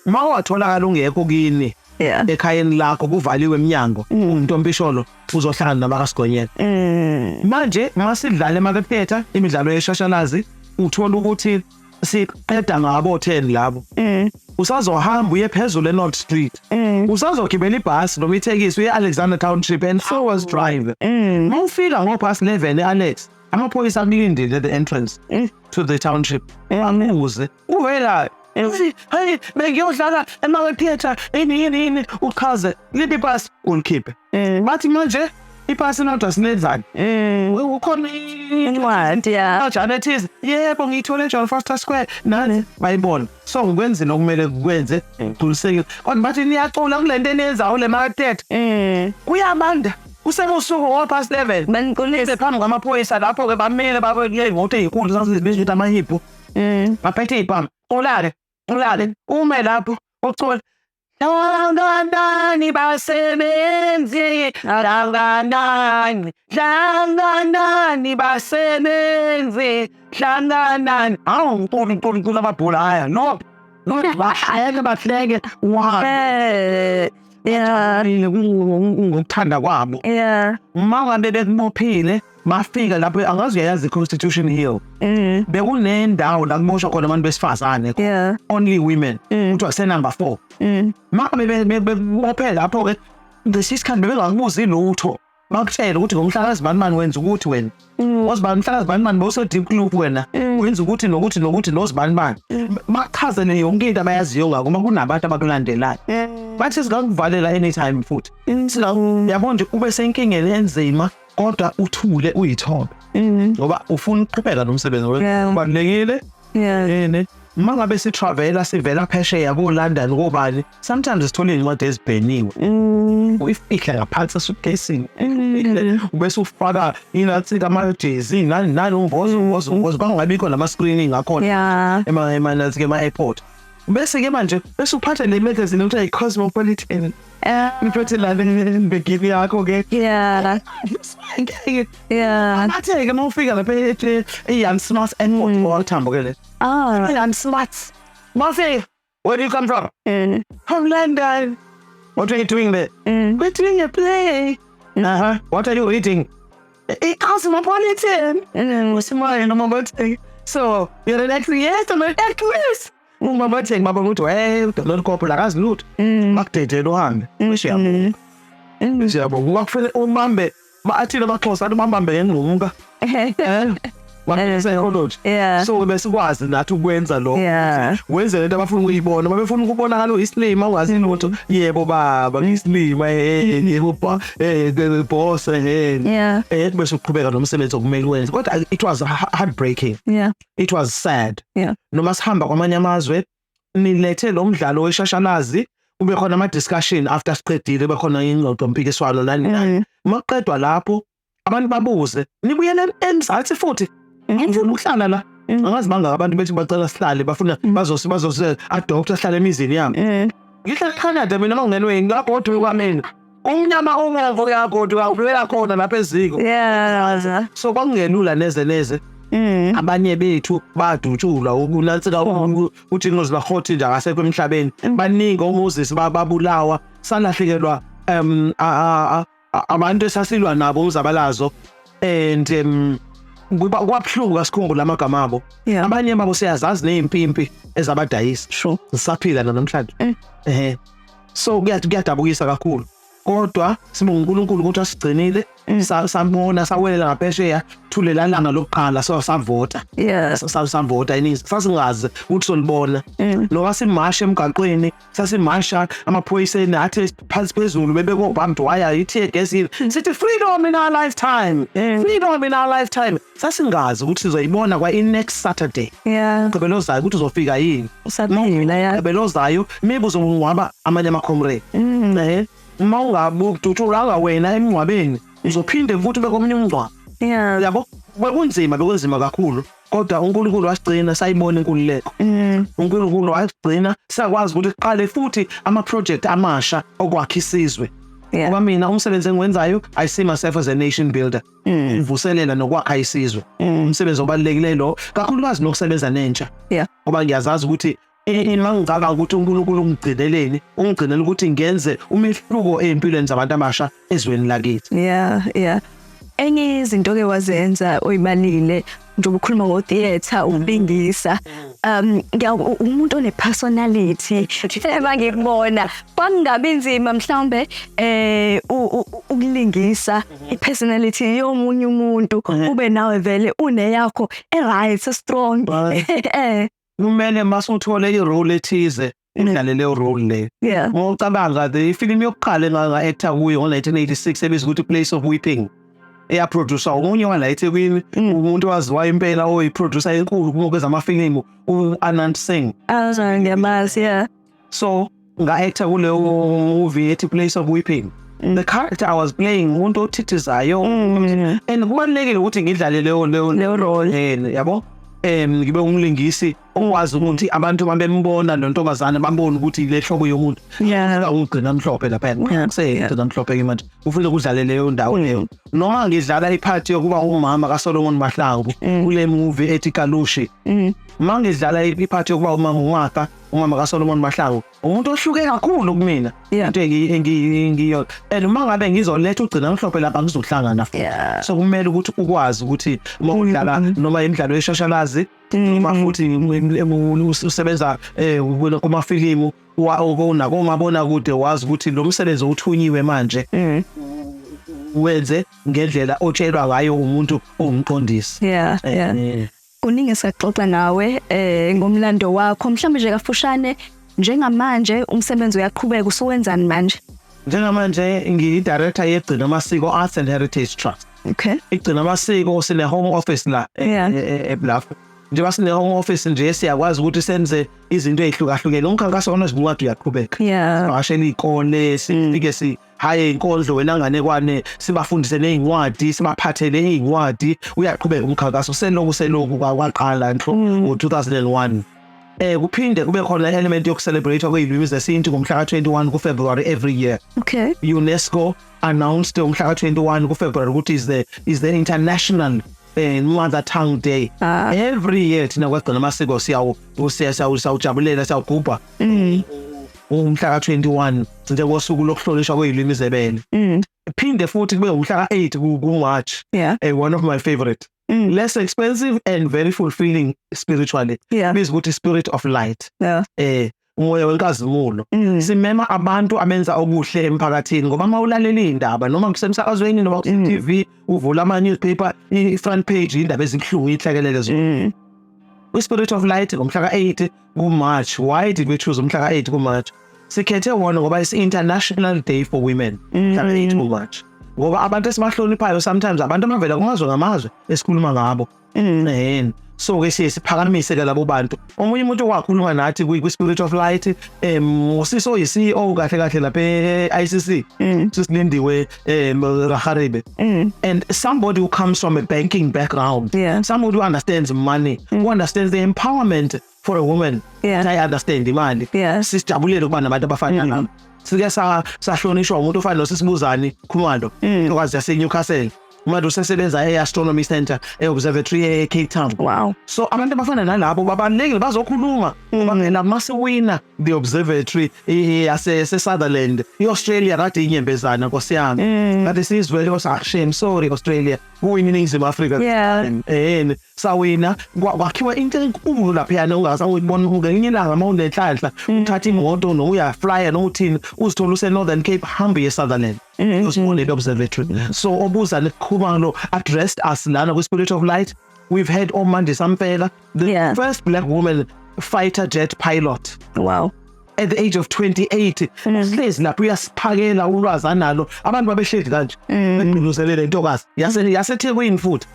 mawatholakala ungekho kini ekhayeni lakho kuvaliwe eminyango untompisholo uzohlangana nabakasigonyela manje masidlala emakethetha imidlalo yeshashalazi uthola ukuthi siqeda ngabo 10 labo usazohamba uye phezulu eNorth Street usazogibela ibhasi noma ithekisi uye Alexander Township and so was drive mawufika ngopast 11 Alex amaphoyisa akulindile at the entrance to the township anguze uvela hey bengiyodlala emakethetha ini uchaze lithi ibhasi ulikhiphe bathi manje ibhasi nodwa sinezani ukhona incwadi Janet is yebo ngiyithole eJohn Foster Square nani bayibona so ngikwenzile okumele kukwenze uqiniseke kodwa bathi niyacula kulento enezayo le makethetha kuyabanda usebusuku ngopast 11 baniqulise phambi kwamaphoyisa lapho ke bamele babe imoto ezinkulu sasizibizwa amahipho baphethe ipama ulale ume lapho ucula Hlanganani basebenzi hlanganani basebenzi hlanganani ngicula amabhula haya no bahayeke bahleke ngokuthanda kwabo uma ngabe bekumophile bafika lapho angazi uyayazi Constitution Hill bekunendawo la kumoshwa khona abantu besifazane only women kuthiwa senumber 4 maka bebophela lapho ke ngesisikhathi bebengakubuzi lutho bakutshela ukuthi ngomhla kaZibandimani wenza ukuthi wena wazibani mhla kaZibandimani bowuso deep loop wena wenza ukuthi nokuthi noZibandimani bachazele yonke into abayaziyo ngako uma kunabantu abakulandelayo bathi singakuvalela anytime futhi yabona nje ube senkingeni enzima kodwa uthule uyithombe ngoba ufuna ukuqhubeka nomsebenzi wakho kubalekile yini mangabe si travela sivela phesheya ko London kobani sometimes sithola incwadi ezibheniwe uyifihle ngaphansi suitcase ubese ufaka inathi ama jezi nani umbozo bangabikho nama screening akhona ema ke ma airport bese ke manje bese uphatha le magazine ukuthi iCosmopolitan ngiphethe la ngibekile yakho ke atheke mawufika lapha eYoung Smart Airport wathamba ke le Young Smart mafika where do you come from from London what are you doing there we're doing a play what are you eating Cosmopolitan what's my number so you're an actress yes I'm an actress Mama theng baba ukuthi hey lo kopho la kazi lutho makudedele uhambe ushiyabona ushiyabona wakufele umambe bathile abaXhosa bambambe ngqunga wayeseholoj so bese kwazi nathi ukwenza lo wenze lento abafuna ukuyibona babefuna ukubona ngalo islima ungazi lutho yebo baba ngislima yebo ba boss bese uqhubeka nomsebenzi okumele wenze kodwa it was heartbreaking it was sad noma sihamba kwamanye amazwe nilethe lo mdlalo weshashalazi ube khona ama discussion after siqedile bekhona ingxoxo mpikiswano nani maqedwa lapho abantu babuze nibuyele eMzansi futhi ngifuna ukuhlala la angazi manga abantu bethi bacela sihlale bafuna bazose adoctor sihlale emizini yami ngihlala eCanada mina mangingenwe ngabhodwe kwamina umnyama ongevo yakho uvela khona lapha eziko so kwakungenula neze abanye bethu badutshula ukunansika uthi ngozibahoti nje akasekho emhlabeni baningi oMoses babulawa salahlekelwa abantu esasilwa nabo uzabalazo and kwabhlungu kasikhumbula amagama abo abanye babo siyazazi nezimpimpi ezabadayisa sisaphila namhlanje so kuyadabukisa kakhulu kodwa sibonga uNkulunkulu ukuthi asigcinile sambona sawelela ngaphesheya thulelana lokuqala so savota savota iningi sasingazi ukuthi solibona lo simasha emgaqweni sasimasha amaphoyisa nathi phansi phezulu bebeko bambi waya ithi gesile sithi freedom in our lifetime freedom in our lifetime sasingazi ukuthi sizoyibona kwa next Saturday gqibelo zayo ukuthi uzofika yini usaphila gqibelo zayo maybe uzongwaba amanye amakhomre uma ungabuthula wena emngcwabeni uzophinde futhi bekomnye umngcwabo yabo bekunzima kakhulu kodwa uNkulunkulu wasigcina sayibona inkululeko. uNkulunkulu wasigcina sakwazi ukuthi siqale futhi ama-project amasha okwakha isizwe. Ngoba mina umsebenzi engiwenzayo I see myself as a nation builder. Uvuselela nokwakha isizwe. Umsebenzi obalulekile lo kakhulukazi nokusebenza nentsha. Ngoba ngiyazazi ukuthi ngicabanga ukuthi uNkulunkulu ungigcineleni, ungigcinela ukuthi ngenze umehluko empilweni zabantu abasha ezweni lakithi. Enye izinto ke wazenza oyibalile njengoba ukhuluma ngo-theatre, ukulingisa. Umuntu one-personality. Ngikubona kwangabi nzima mhlawumbe ukulingisa i-personality yomunye umuntu ube nawe vele uneyakho right strong. Kumele masuthole i-role ethize udlale leyo role leyo. Ngocabanga the film yokuqala nga-actor kuyo ngo-1986 ebizwa ukuthi Place of Weeping. Eyaproducer omunye wala eThekwini, umuntu waziwayo impela oyiproducer enkulu kwezamafilimu u-Anand Singh. Ngiyamazi, So nga-actor kuleyo movie ethi Place of Weeping. The character I was playing umuntu othithizayo, and kubalulekile ukuthi ngidlale leyo role, yabo. Ngibe umlingisi okwazi ukuthi abantu bambembona nontombazane bambone ukuthi le hlobo yomuntu ugcina mhlophe lapha kuseyigcina mhlophe ke manje ufuna ukudlala leyo ndawo leyo. Noma ngidlala iphathi yokuba umama kaSolomon Mahlangu kule movie ethi Kalushi. Mangidlala iphathi yokuba umama kaSolomon Mahlangu umuntu ohluke kakhulu kumina into engiyo, and uma ngabe ngizoletha ugcina mhlophe lapha ngizohlangana futhi. So kumele ukuthi ukwazi ukuthi uma udlala noma imidlalo yeshashalazi uma futhi usebenza kumafilimu nakomabona kude wazi ukuthi lo msebenzi othunyiwe manje wenze ngendlela otshelwa ngayo umuntu ongumqondisi. Kuningi siyaxoxa nawe ngomlando wakho mhlawumbe nje kafushane njengamanje umsebenzi uyaqhubeka uswenzani manje? Njengamanje ngiyi-director yeGcina Amasiko Arts and Heritage Trust. iGcina Amasiko sine home office la eBluff. Njengoba sine home office nje siyakwazi ukuthi senze izinto ezihlukahlukene. Umkhankaso wanazincwadi uyaqhubeka. Sivakashela izikole, sifike sihaye inkondlo wenanganekwane, sibafundise nezincwadi, sibaphathele izincwadi. Uyaqhubeka umkhankaso selokhu kwaqala ngo-2001. Kuphinde kube khona element yokucelebrate kwezilimi zesintu ngomhla ka-21 kuFebruary every year. UNESCO announced umhla ka-21 kuFebruary ukuthi is the international Mother Tongue Day. Every year thina kwaGcina Amasiko siyawujabulela, siyawugubha umhla ka-21 njengosuku lokuhlonishwa kwezilimi zebele. Phinde futhi kube umhla ka-8 kuMarch, one of my favorite. Less expensive and very fulfilling spiritually. Bizwa ukuthi Spirit of Light. Umoya wenkazimulo. Simema abantu abenza okuhle emphakathini ngoba mawulalela indaba noma kusemsakazweni noma ku-TV uvula ama-newspaper i-front page indaba ezikuhlungu ihlakelele zona. Spirit of Light ngomhla ka-8 kuMarch. Why did we choose umhla ka-8 kuMarch? Sikhethe wona ngoba it's International Day for Women. Umhla ka-8 kuMarch. Ngoba abantu esibahloniphayo sometimes abantu abavela kumazwe ngamazwe esikhuluma ngabo. So ke siphakamise ke labo bantu. Omunye umuntu wakhuluma nathi kwi-Spirit of Light usiso yi-CEO kahle lapha e-ICC sisilindiwe Raharibe, and somebody who comes from a banking background, somebody who understands money, who understands the empowerment for a woman. I understand imali. Sisijabulele ukuba nabantu abafana nami. Sike sahlonishwa umuntu ofana noSisibuzani Khumalo okwazi yaseNewcastle. Umuntu usesebenza e-Astronomy Center e-Observatory e-Cape Town. So abantu abafana nalabo babalekile bazokhuluma bangena masiwina the observatory yase-Sutherland. I-Australia kade inyembezana Nkosi yami. Kade sizwe shame, sorry Australia. Kuwina iNingizimu Afrika. Sawina kwakhiwa into enkulu laphayana ungasawubona ngelinye ilanga uma unenhlanhla uthatha imoto noma uyaflya noma uthini uzithola use-Northern Cape hambe ye-Sutherland. Usibone le-observatory. So Obuzane Khumalo addressed us lana kwi-Spirit of Light. We've had Omandi Sampela, the first black woman fighter jet pilot. At the age of 28, sihlezi lapho uyasiphakela ulwazi analo. Abantu babehleli kanje begquluzelele intokazi yaseThekwini futhi.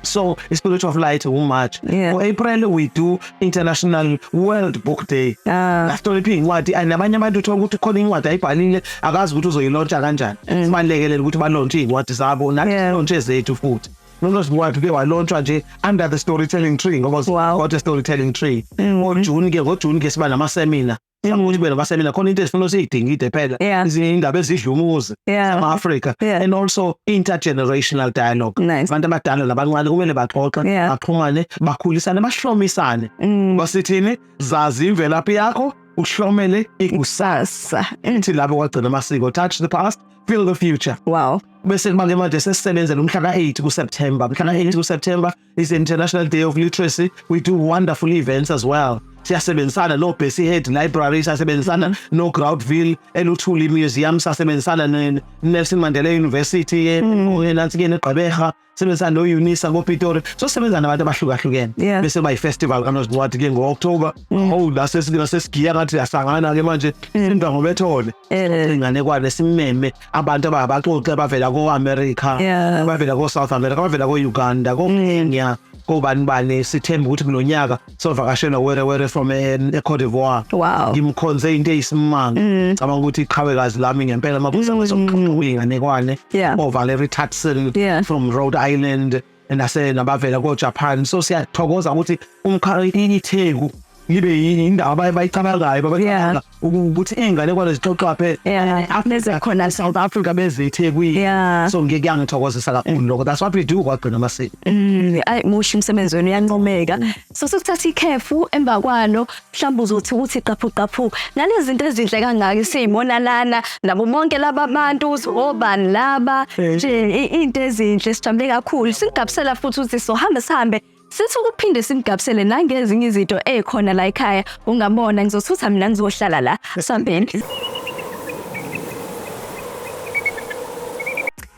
So iSpirit of Light uMarch. For April we do International World Book Day. Lahlonipha incwadi nabanye abantu uthola ukuthi khona incwadi ayibhalile akazi ukuthi uzoyilauncha kanjani. Sibalekele ukuthi balaunche incwadi zabo nathi launche zethu futhi. uNosi Mngwadi ke walaunchwa nje under the storytelling tree ngoba Wow. got a storytelling tree. ngoJune ke siba nama-seminar. Ukuthi kube nama-seminar khona into esifuna siyidingide phela Yeah. izinto indaba ezidla umuzi Yeah. ama-Africa Yeah. and also intergenerational dialogue. Nice. Abantu abadala nabancane kumele baxoxe, Yeah. baxhumane, bakhulisane, basihlomisane. Basithini zazi imvelaphi yakho, uhlomele ikusasa. Ithi labo kwagcina amasiko, touch the past, feel the future. Wow. Bese manje manje sesisebenzela umhla ka8 kuSeptember. Mhla ka8 kuSeptember is the International Day of Literacy. We do wonderful events as well. Siyasebenzisana no Bessie Head Library, siyasebenzisana no Groundville Eluthuli Museum, siyasebenzisana ne Nelson Mandela University nansi ke neGqeberha, sibenzisana no Unisa ngoPitori. So sibenzana nabantu abahlukahlukene. Yeah. Bese ba festival kaNosi Mngwadi ke ngo-October. Oh la sesigiya ngathi asangana ke manje indwa ngobethole. Ingane kwane simeme abantu abaxoxe abavela ko-America, Yeah. abavela ko-South America, abavela ko-Uganda, ko-Kenya, kobani sithemba ukuthi kulo nyaka sovakashela were from eCote d'Ivoire. Wow. Ngimkhonze into eyisimanga. Cabanga ukuthi iqhawekazi lami ngempela mabuza ingane Yeah. Valerie Tatson Yeah. from Rhode Island nabavela ko-Japan. So siyathokoza ukuthi iTheku libe yindaba abayicabangayo Yeah. ukuthi ingane kwane zixoxa phela. Yeah. Neze khona South Africa bezeThekwini. Yeah. So kuyangithokozisa kakhulu lokho. That's what we do kwagcina amasiko. Ayi muhle umsebenzi wenu uyancomeka. So sokuthatha ikhefu emva kwano mhlawumbe uzothi uthi qaphu nalezi zinto ezinhle kangaka siyimona lana nabo bonke laba bantu uzobani laba nje into ezinhle sijabule kakhulu singabisela futhi ukuthi sihambe sithi ukuphinde simgabisele nangezinye izinto ekhona la ekhaya ungabona ngizothutha mina ngizohlala la sambeni.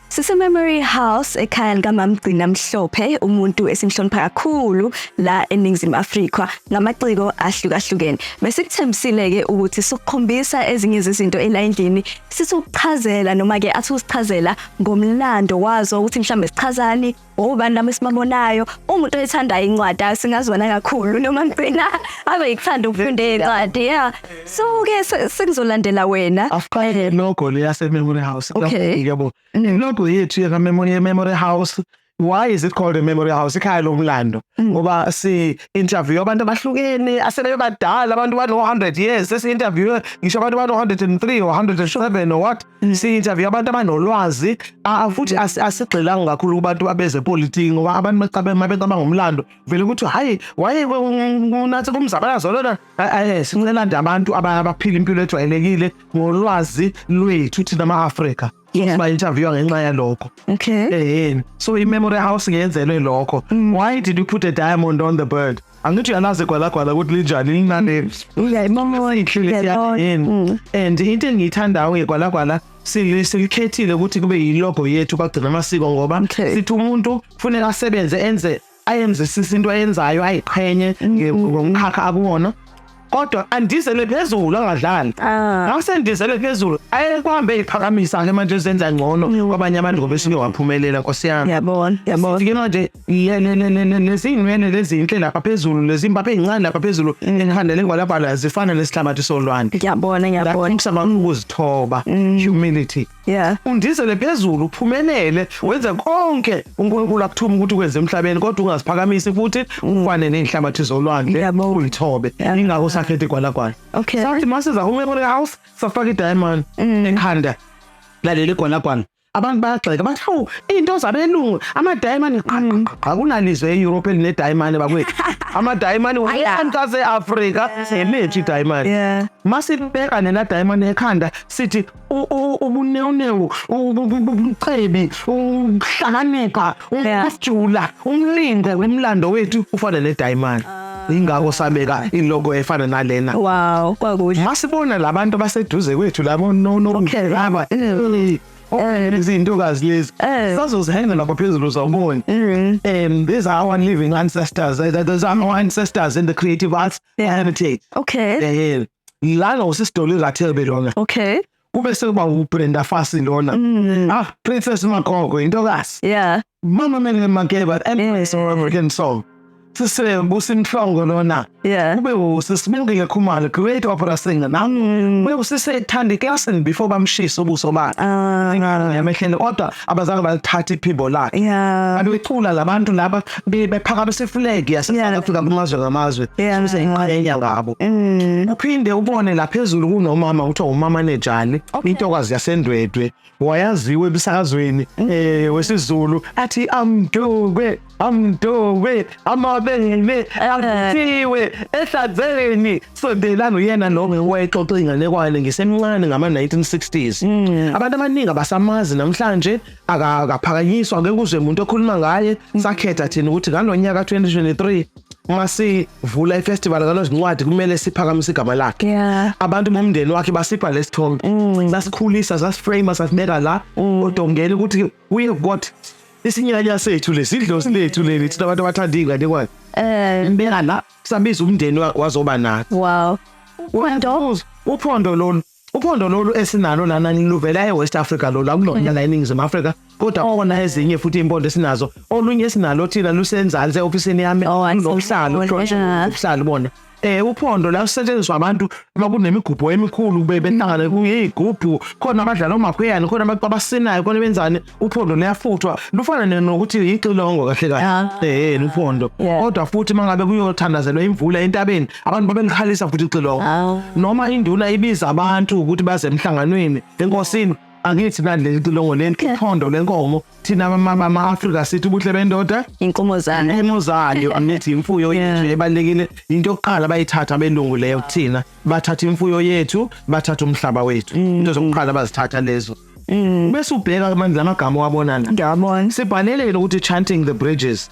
Sise Memory House ekhaya likaMamgcina Mhlophe umuntu esimhlonipha kakhulu la eNingizimu Afrika ngamaciko ahlukahlukene bese kuthembisile ke ukuthi sokukhombisa ezinye izinto elayindini sisuchazela noma ke athi usichazela ngomlando wazo ukuthi mhlambe sichazani obani namesimabonayo umuntu oyithandayo incwadi asingazwana kakhulu noma Mgcina abe yikuthanda ukufunda incwadi yeah so ke sekuzolandela wena After logo leyase Memory House. Okay. Yabo. Logo yethu ya Memory House. Why is it called a Memory House? Ikhaya lomlando. Ngoba si interview abantu abahlukene asebe badala abantu ba 100 years. Sesi interview ngisho abantu ba 103 or 107 or what. Si interview abantu abanolwazi futhi asigxilanga kakhulu kubantu abeze politics ngoba abantu becabanga ngomlando vele ukuthi hayi why unathi kumzabalazo lona sicela nje abantu abaphila impilo ejwayelekile ngolwazi lwethu thina ama-Afrika. Yeah. Ba interview ngenxa yalokho. Okay. So iMemory House ngiyenzelwe lokho. Why did you put a diamond on the bird? Angithi yalazi gwalagwala ukuthi linjani linane. Uyayibona And into engiyithandayo ngegwalagwala silikhethile ukuthi kube yilogo yethu bagcina amasiko ngoba Okay. sithi umuntu kufanele asebenze ayenze isinto ayenzayo ayiqhenye ngomkhakha akuwona. Kodwa andizele phezulu angadlali. Awusendizele phezulu ayekuhambe iphakamisa ke manje senza ngcono kwabanye abantu ngoba sike waphumelela nkosiyami. Yabona. Sike manje lezinwele lezinhle lapha phezulu lezimbaphe ezincane lapha phezulu engihandele ngwalapha zifana nesihlamathi solwandle. Ngiyabona. Kusaba ukuzithoba, humility. Yeah. Undizele phezulu uphumelele wenze konke uNkulunkulu akuthuma ukuthi ukwenze emhlabeni kodwa ungaziphakamisi futhi ufane nezihlamathi zolwandle Yabona. uyithobe. Ingakho sakhethe gwalagwala. Okay. Sathi masiza kuMemory House safaka idiamond ekhanda laleli gwalagwala. Abantu bayagxeka bathi hawu into zabelungu ama-diamond akunalizwe e-Europe eline-diamond bakwethu ama-diamond wonke Africa selethu i-diamond. Yeah. Masibeka nena diamond ekhanda sithi ubunewunewu ubucebi ukuhlakanipha ukujula umlinde wemlando wethu ufana ne-diamond. Ingakho sabeka ilogo efana nalena. Wow, kwakuhle. Masibona labantu baseduze kwethu labo laba izintokazi lezi sazozihenga lapha phezulu zawubona. These are our living ancestors. Those are our ancestors in the creative arts heritage. Okay. Lana usisidoli rathebe lona. Okay. Kube sekuba uBrenda Fassie lona. Princess Makoko intokazi. Yeah. Mama Mele Makeba, Empress of African song. sise businhlongo lona Yeah. ube usisibengile Khumalo great opera singer nam ube usise Thandi Klassen before bamshisa ubuso bakhe ngana yamehlele kodwa abazange balithatha iphimbo lakhe Yeah. kanti wecula labantu laba bephakamise flag yase Africa kumazwe ngamazwe sise inqayenya ngabo uphinde ubone laphezulu kunomama uthiwa umama Nejani intokwazi yasendwedwe wayaziwe ebisakazweni wesizulu athi amdube amabele ayathiwe ehlazeni sondelana uyena noma wayexoxa inganekwane ngisemncane ngama 1960s abantu abaningi abasamazi namhlanje akaphakanyiswa ngeke uzwe umuntu okhuluma ngaye sakhetha thina ukuthi ngalonyaka 2023 masivula ifestival kalozincwadi kumele siphakamise igama lakhe Yeah. abantu bomndeni wakhe basipha lesithombe sasikhulisa sasiframe sasibeka la odongela ukuthi we have got isinyanya sethu lesidlo lethu leli thina abantu abathanda ingane kwayo mbeka la sabiza umndeni wazoba nathi Wow. uphondo lolu esinalo lana luvela eWest Africa lo la kulona la eNingizimu Afrika kodwa ona ezinye futhi impondo esinazo olunye esinalo thina lusenzansi eofisini yami nokuhlalo ubuhlalo bona uphondo la usetshenziswa abantu bakunemigubho emikhulu behlangana kuyigubhu khona abadlala omakhweyana khona abantu abasinayo khona benzani uphondo liyafuthwa lufana nokuthi ixilongo kahle kahle uphondo kodwa futhi mangabe kuyothandazelwa imvula entabeni abantu babelikhalisa futhi ixilongo noma induna ibiza abantu ukuthi baze emhlanganweni enkosini angithi naleli xilongo lenkondo lenkomo thina ama-Afrika sithi ubuhle bendoda inkomo zayo angithi imfuyo yethu ebalekile into yokuqala bayithatha belungu leyo kuthina bathatha imfuyo yethu bathatha umhlaba wethu into zokuqala bazithatha lezo bese ubheka amandla amagama wabonana ngiyabona sibhalelele ukuthi chanting the bridges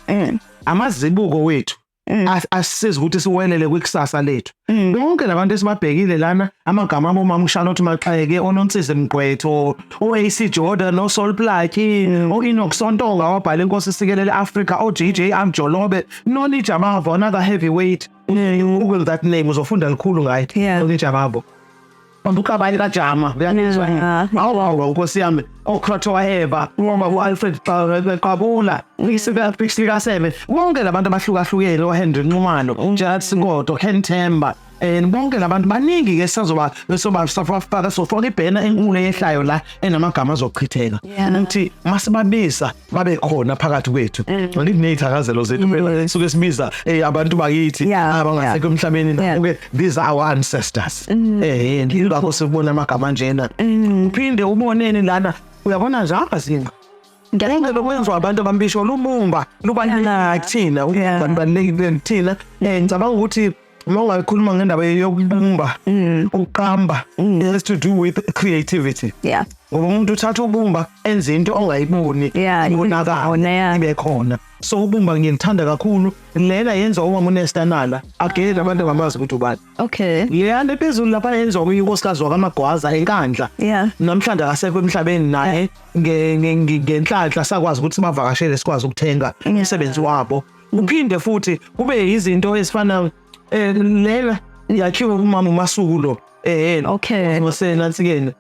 amazibuko wethu asisiza ukuthi siwelele kwikusasa lethu bonke labantu esibabhekile lana amagama abomama uSharlotte Maxeke oNontsize Mgqwetho oAC Jordan noSol Plaatje oEnoch Sontonga wabhala inkosi sikelele Africa oJJ Amjolobe noNija Mavo another heavyweight Google that name uzofunda likhulu ngaye noNija Mavo Ubuqabani kaJama uyanizwa awu Nkosi yami oKhotho waheba ngoba uAlfred Qabula isika 7 bonke labantu abahlukahlukene oHenry Nxumalo Jared Singodo Ken Themba bonke labantu baningi ke sizoba safaka sofaka ibhena enkulu ehlayo la enamagama azochitheka ukuthi masibabisa babe khona phakathi kwethu ngithi nezithakazelo zethu suke sibiza abantu bakithi abangasekho emhlabeni okay these are our ancestors ngikho sibona amagama njena uphinde ubonene lana uyabona nje apha singa ngeke lokwenziwa abantu abambisho lumumba lubalulekile kuthina abantu balulekile kuthina ngicabanga ukuthi uma ungakhuluma ngendaba yokubumba ukuqamba has to do with creativity ngoba umuntu uthatha ubumba enze into ongayiboni ibonakala ibe khona so ubumba ngiyithanda kakhulu lena yenza uma unestanala agele abantu ngamazi ukuthi ubani yena phezulu lapha yenza uyinkosikazi wakamagwaza enkandla namhlanje akasekho emhlabeni naye ngenhlanhla sakwazi ukuthi sibavakashele sikwazi ukuthenga umsebenzi wabo uphinde futhi kube izinto ezifana lela yakhiwe umama uMasuku ngosenansikeni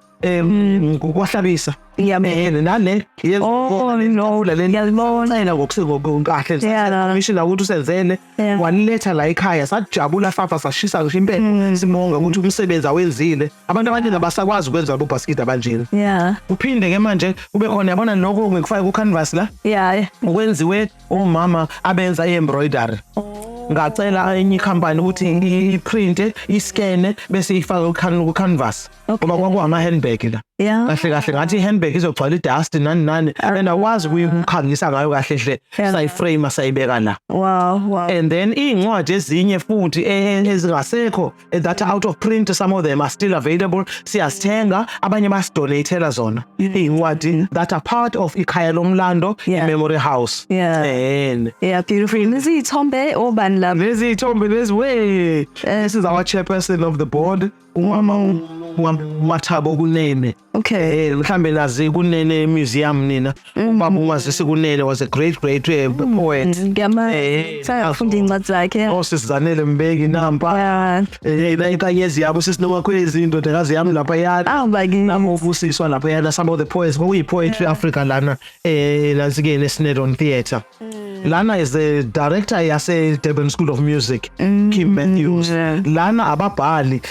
ukwahlabisa nale ngiyazibona ngokusengokahle mission ukuthi usenzele waniletha la ekhaya sajabula safa sashisa ngisho impela simonga ukuthi umsebenzi awenzile abantu abaningi abasakwazi ukwenza lo basket abanjeni uphinde ke manje kube khona yabona lokho ngikufaka ku canvas la ukwenziwe umama abenza embroidery ngacela enye company ukuthi iprint iscan bese ifaka ku canvas ngoba kwakuama handbag la kahle kahle ngathi ihandbag izogcwala idust nani and awazi ukuyikhangisa ngayo kahle hle sayiframe sayibeka la and then incwadi ezinye futhi ezingasekho that out of print some of them are still available siyasithenga abanye basidonatela zona incwadi that are part of ikhaya lomlando memory house beautiful izithombe obani la izithombe lezi this is our chairperson of the board Mathabo Kunene mhlambe nazi Kunene museum nina ubaba umazisi Kunene was a great poet sayafunda incwadi zakhe osizanele Mbeki Nampa ikanyezi yabo sisinomakhwezi indodakazi yami lapha yana namuvusiswa lapha yana some of the poets we poetry Africa lana nazike neSnedon Theatre Lana is the director yase Durban School of Music, Kim Matthews. Lana ababhali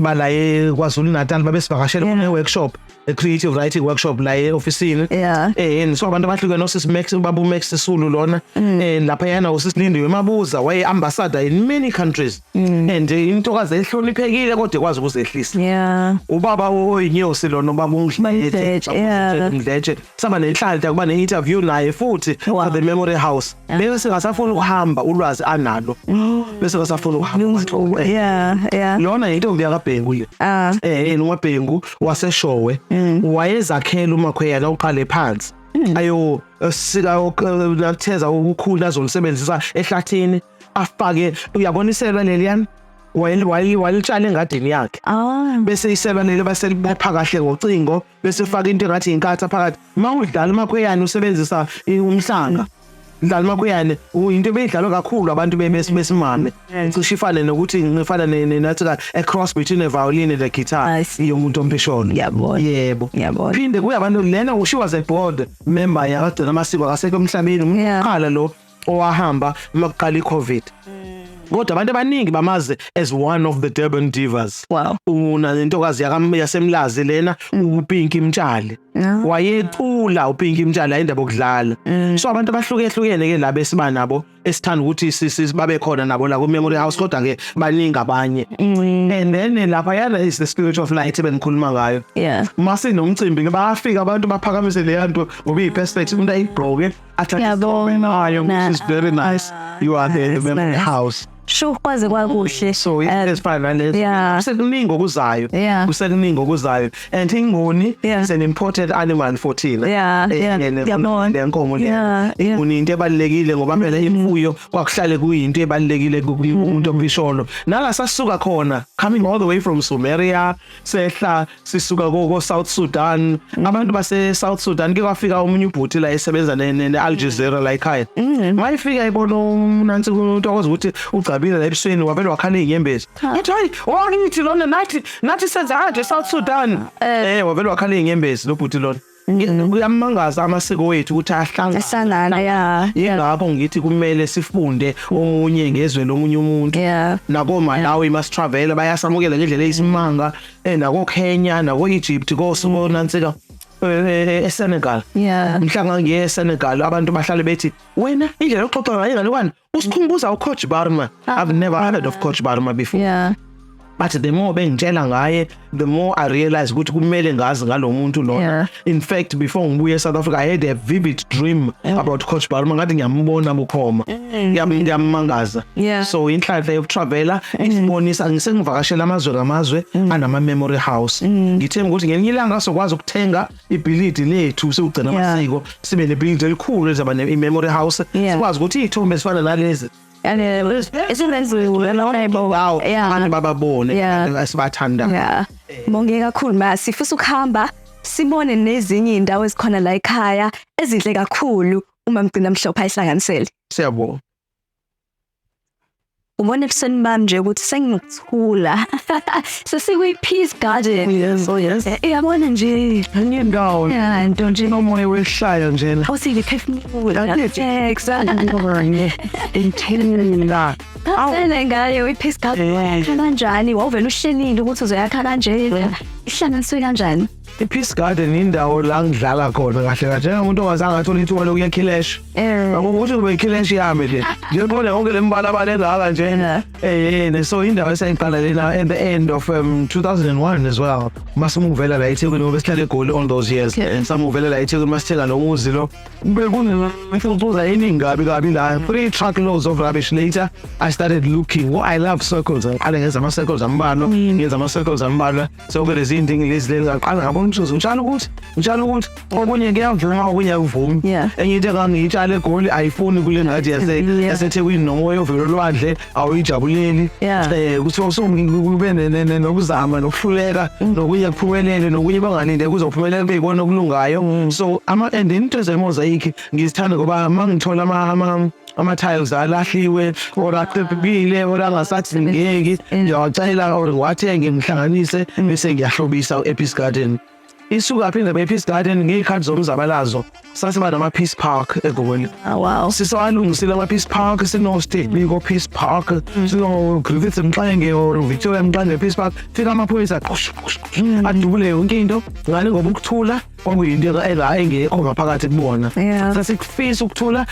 bala eKwaZulu Natal babesivakashela kune workshop, a creative writing workshop la eofficeini. And so abantu abahlukene nosisi Max babu Max Sisulu lona lapha yana usisilindi wemabuza waye ambassador in many countries. And intokazi ehloniphekile kodwa kwazi ukuzehlisa. Ubaba oyinyosi lona ubaba uNdletshe saba nenhlanhla kuba ne-interview naye futhi at the Memory House. Bese ngasafuna ukuhamba ulwazi analo. Bese ngasafuna ukuhamba. Lona intombi yakaBhengu le. uMabhengu waseshowe wayezakhela uMakhweyana uqale phansi. Ayo sika ukutheza ukukhulu azolisebenzisa ehlathini afake uyaboniselwa leliyana walitshala engadini yakhe bese iseba leli baselibopha kahle ngocingo bese faka into engathi inkatha phakathi mawudlala uMakhweyana usebenzisa umhlanga dlala uMakhweyana into ebeyidlalwa kakhulu abantu besimame cishe ifane nokuthi ngifana nathi a cross between a violin and a guitar yomuntu ompisholo yebo phinde kuyabantu lena she was a board member yakade namasiko akasekho emhlabeni umqala lo owahamba makuqala iCovid. Kodwa abantu abaningi bamaze as one of the Durban divas. Una intokazi yasemlazi lena uPinky Mtshali. Wayecula uPinky Mtshali indaba okudlala. So abantu abahlukehlukene ke la besiba nabo esithanda ukuthi babe khona nabo la ku Memory House kodwa ke baningi abanye. And then lapha yana is the Spirit of Light ebenikhuluma ngayo. Mase nomcimbi ke bayafika abantu baphakamise le yanto ngoba iperspective umuntu ayigqoke athi is very nice. You are there in the Memory House. Sho kwaze kwakuhle. So it's fine and kuseningi okuzayo and ingoni is an important animal for thina. Lenkomo le uninto ebalekile ngoba phela imfuyo kwakuhlale kuyinto ebalekile kumuntu ompisholo. Nala sasuka khona coming all the way from Somalia sehla sisuka ko South Sudan. Abantu base South Sudan ke kwafika umunye ubhuti la esebenza ne-Al Jazeera la ekhaya. Mayifika ibona nansi kuntokoza ukuthi ugcabile la ebusweni wabelwa wakhala inyembezi. Ethi hayi wangithi lona nathi senza kanje South Sudan. Wabelwa wakhala inyembezi lo bhuti lona. Kuyamangaza amasiko wethu ukuthi ahlangana yingakho ngithi kumele sifunde omunye ngezwe lomunye umuntu nako Malawi must travel bayasamukela ngendlela eyisimanga nako Kenya nako Egypt kosibona nsika eSenegal mhlanga ngiye eSenegal abantu bahlale bethi wena indlela oxoxa ngayo ngalokwana usikhumbuza uCoach Barma. I've never heard of Coach Barma before. But the more bengitshela ngaye the more I realize ukuthi kumele ngazi ngalomuntu lo. In fact before ngibuye South Africa I had a vivid dream about Coach Barma ngathi ngiyambona bukhoma ngiyamangaza. So inhlanhla yokutravela isibonisa ngisengivakashela amazwe anama Memory House. Ngithemba ukuthi ngelinye ilanga sokwazi ukuthenga ibhilidi lethu sokugcina amasiko sibe nebhilidi elikhulu ezaba ne-Memory House sikwazi ukuthi izithombe ezifana nalezi bababone asibathanda. Bonke kakhulu masi sifisa ukuhamba sibone nezinye indawo ezikhona la ekhaya ezinhle kakhulu uma mgcina mhlopha ihlanganisele. Siyabonga. Ubone ebusweni bami nje ukuthi sengikuthula. Sesikuyi Peace Garden. Iyabona nje indawo into nje nomoya wehlaya nje la. Awusithi phefumula. Exactly. Intenla. Awena ngayo iPeace Garden. Kanjani wawuvela uhlelile ukuthi uzoyakha kanje? Ihlanganiswe kanjani? iPeace Garden indawo la ngidlala khona kahle kahle umuntu ongazange athola ithuba lokuya Khilesh. Ukuthi ube Khilesh yami nje. Ngiyibona konke lembala balengaka nje. So indawo esayiqala lena at the end of 2001 as well. Masimuvela la eThekwini ngoba sihlale eGoli all those years. Samuvela la eThekwini masithenga nomuzi lo. Bekunefuza eningi kabi la 3 truckloads of rubbish later. I started looking. I love circles. Aqale ngenza ama circles ambalo, ngenza ama circles ambalo. So kule izinto ngilezi ngaqala ngabona ukuthi utshalo ukuthi okunye ngiyavuma okunye akuvumi. Enye into engangiyitshala eGoli ayifuni kule ngathi yaseThekwini nomoya ovela olwandle awuyijabuleli. Kuthi usungikube nokuzama nokuhluleka nokunye kuphumelele nokunye bangalinde kuzophumelela beyibona okulungayo. So and into zemosaic ngizithanda ngoba mangithola ama-tiles alahliwe or aqebile or angasathi ngeke ngiyawacela or ngiwathenge ngihlanganise bese ngiyahlobisa uEpeace Garden. Isuka phinde bePeace Garden ngeyikhathi zomzabalazo sasiba nama-Peace Park eGoli. Wow. Sisawalungisile ama-Peace Park, sino-State Biko Peace Park, sino-Griffith Mxenge or Victoria Mxenge Peace Park. Fika amaphoyisa adubule yonke into ngale ngoba ukuthula kwakuyinto engekho ngaphakathi kubona. Sasikufisa ukuthula,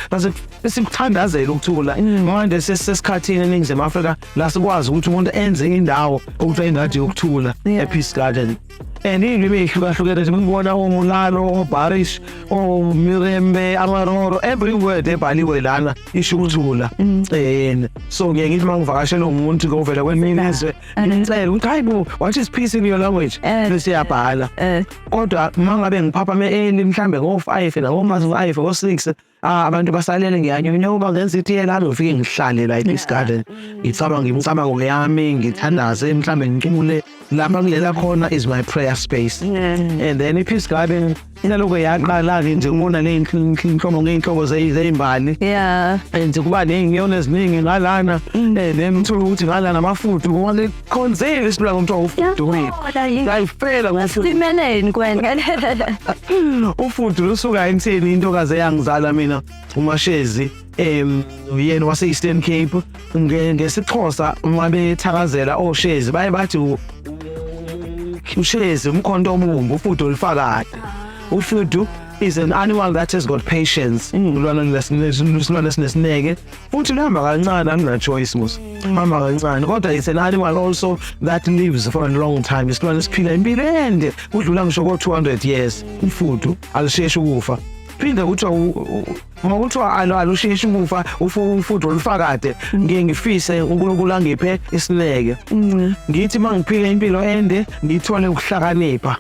sasikuthandazela ukuthula. Manje sesikhathini eNingizimu Afrika la sikwazi ukuthi umuntu enze indawo ukuthi indawo yokuthula ePeace Garden. And ibe ihlukahlukene nje ngibona uMulalo, oBarish, oMirembe, Amaroro, every word ebhaliwe lana isho ukuthula. So ngeke ngithi mangivakashela umuntu govela kweminye izwe ngicela ukuthi hayibo what is peace in your language bese yabhala. Kodwa mangabe ngiphapha early mhlambe ngo5 na ngo5 ngo6 abantu basalele ngiyanyoba ngenza itiye lami ufike ngihlale la ePeace Garden ngicabanga ngeyami ngithandaze mhlambe ngicule lapha kulela khona is my prayer space. And then iPeace Garden inaloko yaqala ke nje ngibona leyinhlobo ngeinhlobo zezimbali and kuba nengiyona eziningi ngalana nemthola ukuthi ngalana amafudu ngale khonzeli sibula ngomntwa ufudu ngayifela Simeleni kwena. ufudu lusuka entheni intokazi eyangizala mina uMashezi yena wase Eastern Cape ngesixhosa uma bethakazela oShezi baye bathi uShezi umkhonto omumbu ufudu olifakade. Ufudu is an animal that has got patience. Ulwana lesineke futhi lihamba kancane angina choice mos. Mama kancane kodwa it's an animal also that lives for a long time. Isilwane siphila impilo ende udlula ngisho ko 200 years. Ufudu alisheshi ukufa. Phinde kuthiwa alusheshi ukufa ufudu olufakade ngeke ngifise uNkulunkulu angiphe isineke. Ngithi mangiphila impilo ende ngithole ukuhlakanipha.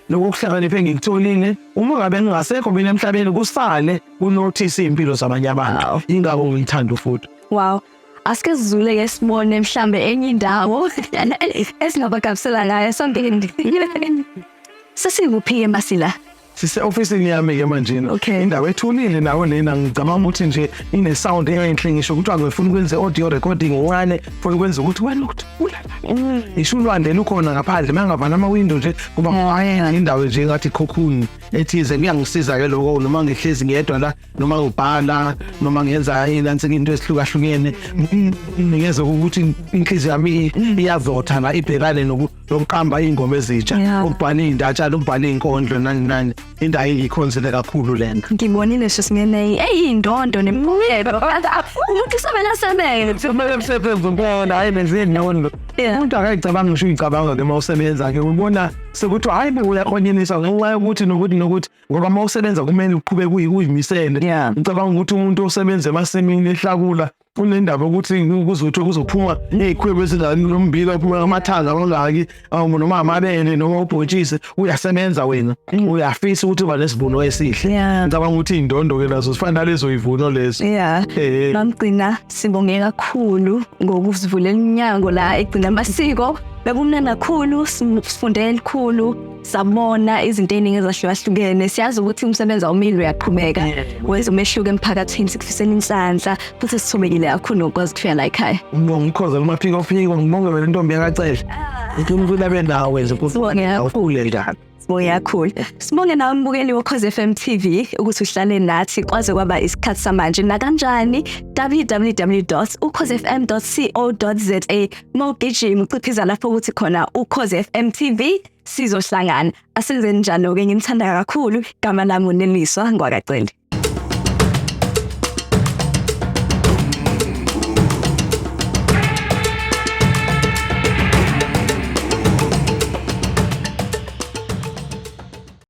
Lokuhlakanipha ngikutholile uma ngabe ngingasekho mina emhlabeni kusale unotice impilo zabanye abantu. Ingakho ngithanda ufudu. Wow. Asike sizule ke sibone mhlambe enye indawo esingabagabisela ngayo sombindi. Sesinguphi eMasila? Sise office yami ke manje indawo ethulile nawo lena ngicabanga ukuthi nje ine sound enhle ngisho ukuthi angifuni ukwenza audio recording ngwane for ukwenza ukuthi wena ukuthula isho ulwandle ukhona ngaphandle mangavala ama window nje kuba ngayena indawo nje ngathi cocoon ethize ngiyangisiza ke lokho noma ngihlezi ngedwa la noma ngibhala noma ngenza into ezihlukahlukene ngiyeza ukuthi inhliziyo yami iyavotha la ibhekane nokuqamba ingoma ezitsha ukubhala indatshana ukubhala inkondlo nani indawo engikhonzele kakhulu lena. Ngibonile Sisimene eyindondo nempumelelo. Umuntu sebenza ngibona hayi benzeni nyawondo. Umuntu akayicabanga ngisho uyicabanga ke mawusebenza ke ubona sekuthi hayi uyakhonyenisa ngenxa yokuthi nokuthi ngoba mawusebenza kumele uqhubeke uyimisele. Ngicabanga ukuthi umuntu osebenza emasimini ehlakula unendaba ukuthi kuzophuma ezikhwebo ezinommbila uphuma amathanga angaki noma amabele noma ubhontshise uyasebenza wena uyafisa ukuthi uba nesivuno esihle. Ngicabanga ukuthi indondo ke nazo sifana lezo ivuno lezo. Namgcina sibonge kakhulu ngokusivulela iminyango la egcina amasiko bekumnana kakhulu sifundele likhulu sabona izinto eziningi ezahlukahlukene siyazi ukuthi umsebenzi awumile uyaqhubeka wenza umehluko emphakathini sikufisela insandla futhi sithomekile kakhulu ukwazi ukufika la ekhaya. Ngikhoza kumaphiko ofika ngibonge wena intombi yakacela uNkulunkulu abe nawe nje ukhule njalo. Sibonge kakhulu. Sibonge nawe mbukeli weCause FM TV ukuthi uhlale nathi kwaze kwaba isikhathi samanje na kanjani www.ucausefm.co.za mawugijima uciphiza lapho ukuthi khona uCause FM TV sizohlangana. Asenzeni njalo ke ngimthanda kakhulu igama lami uNeliswa Ngwakacele.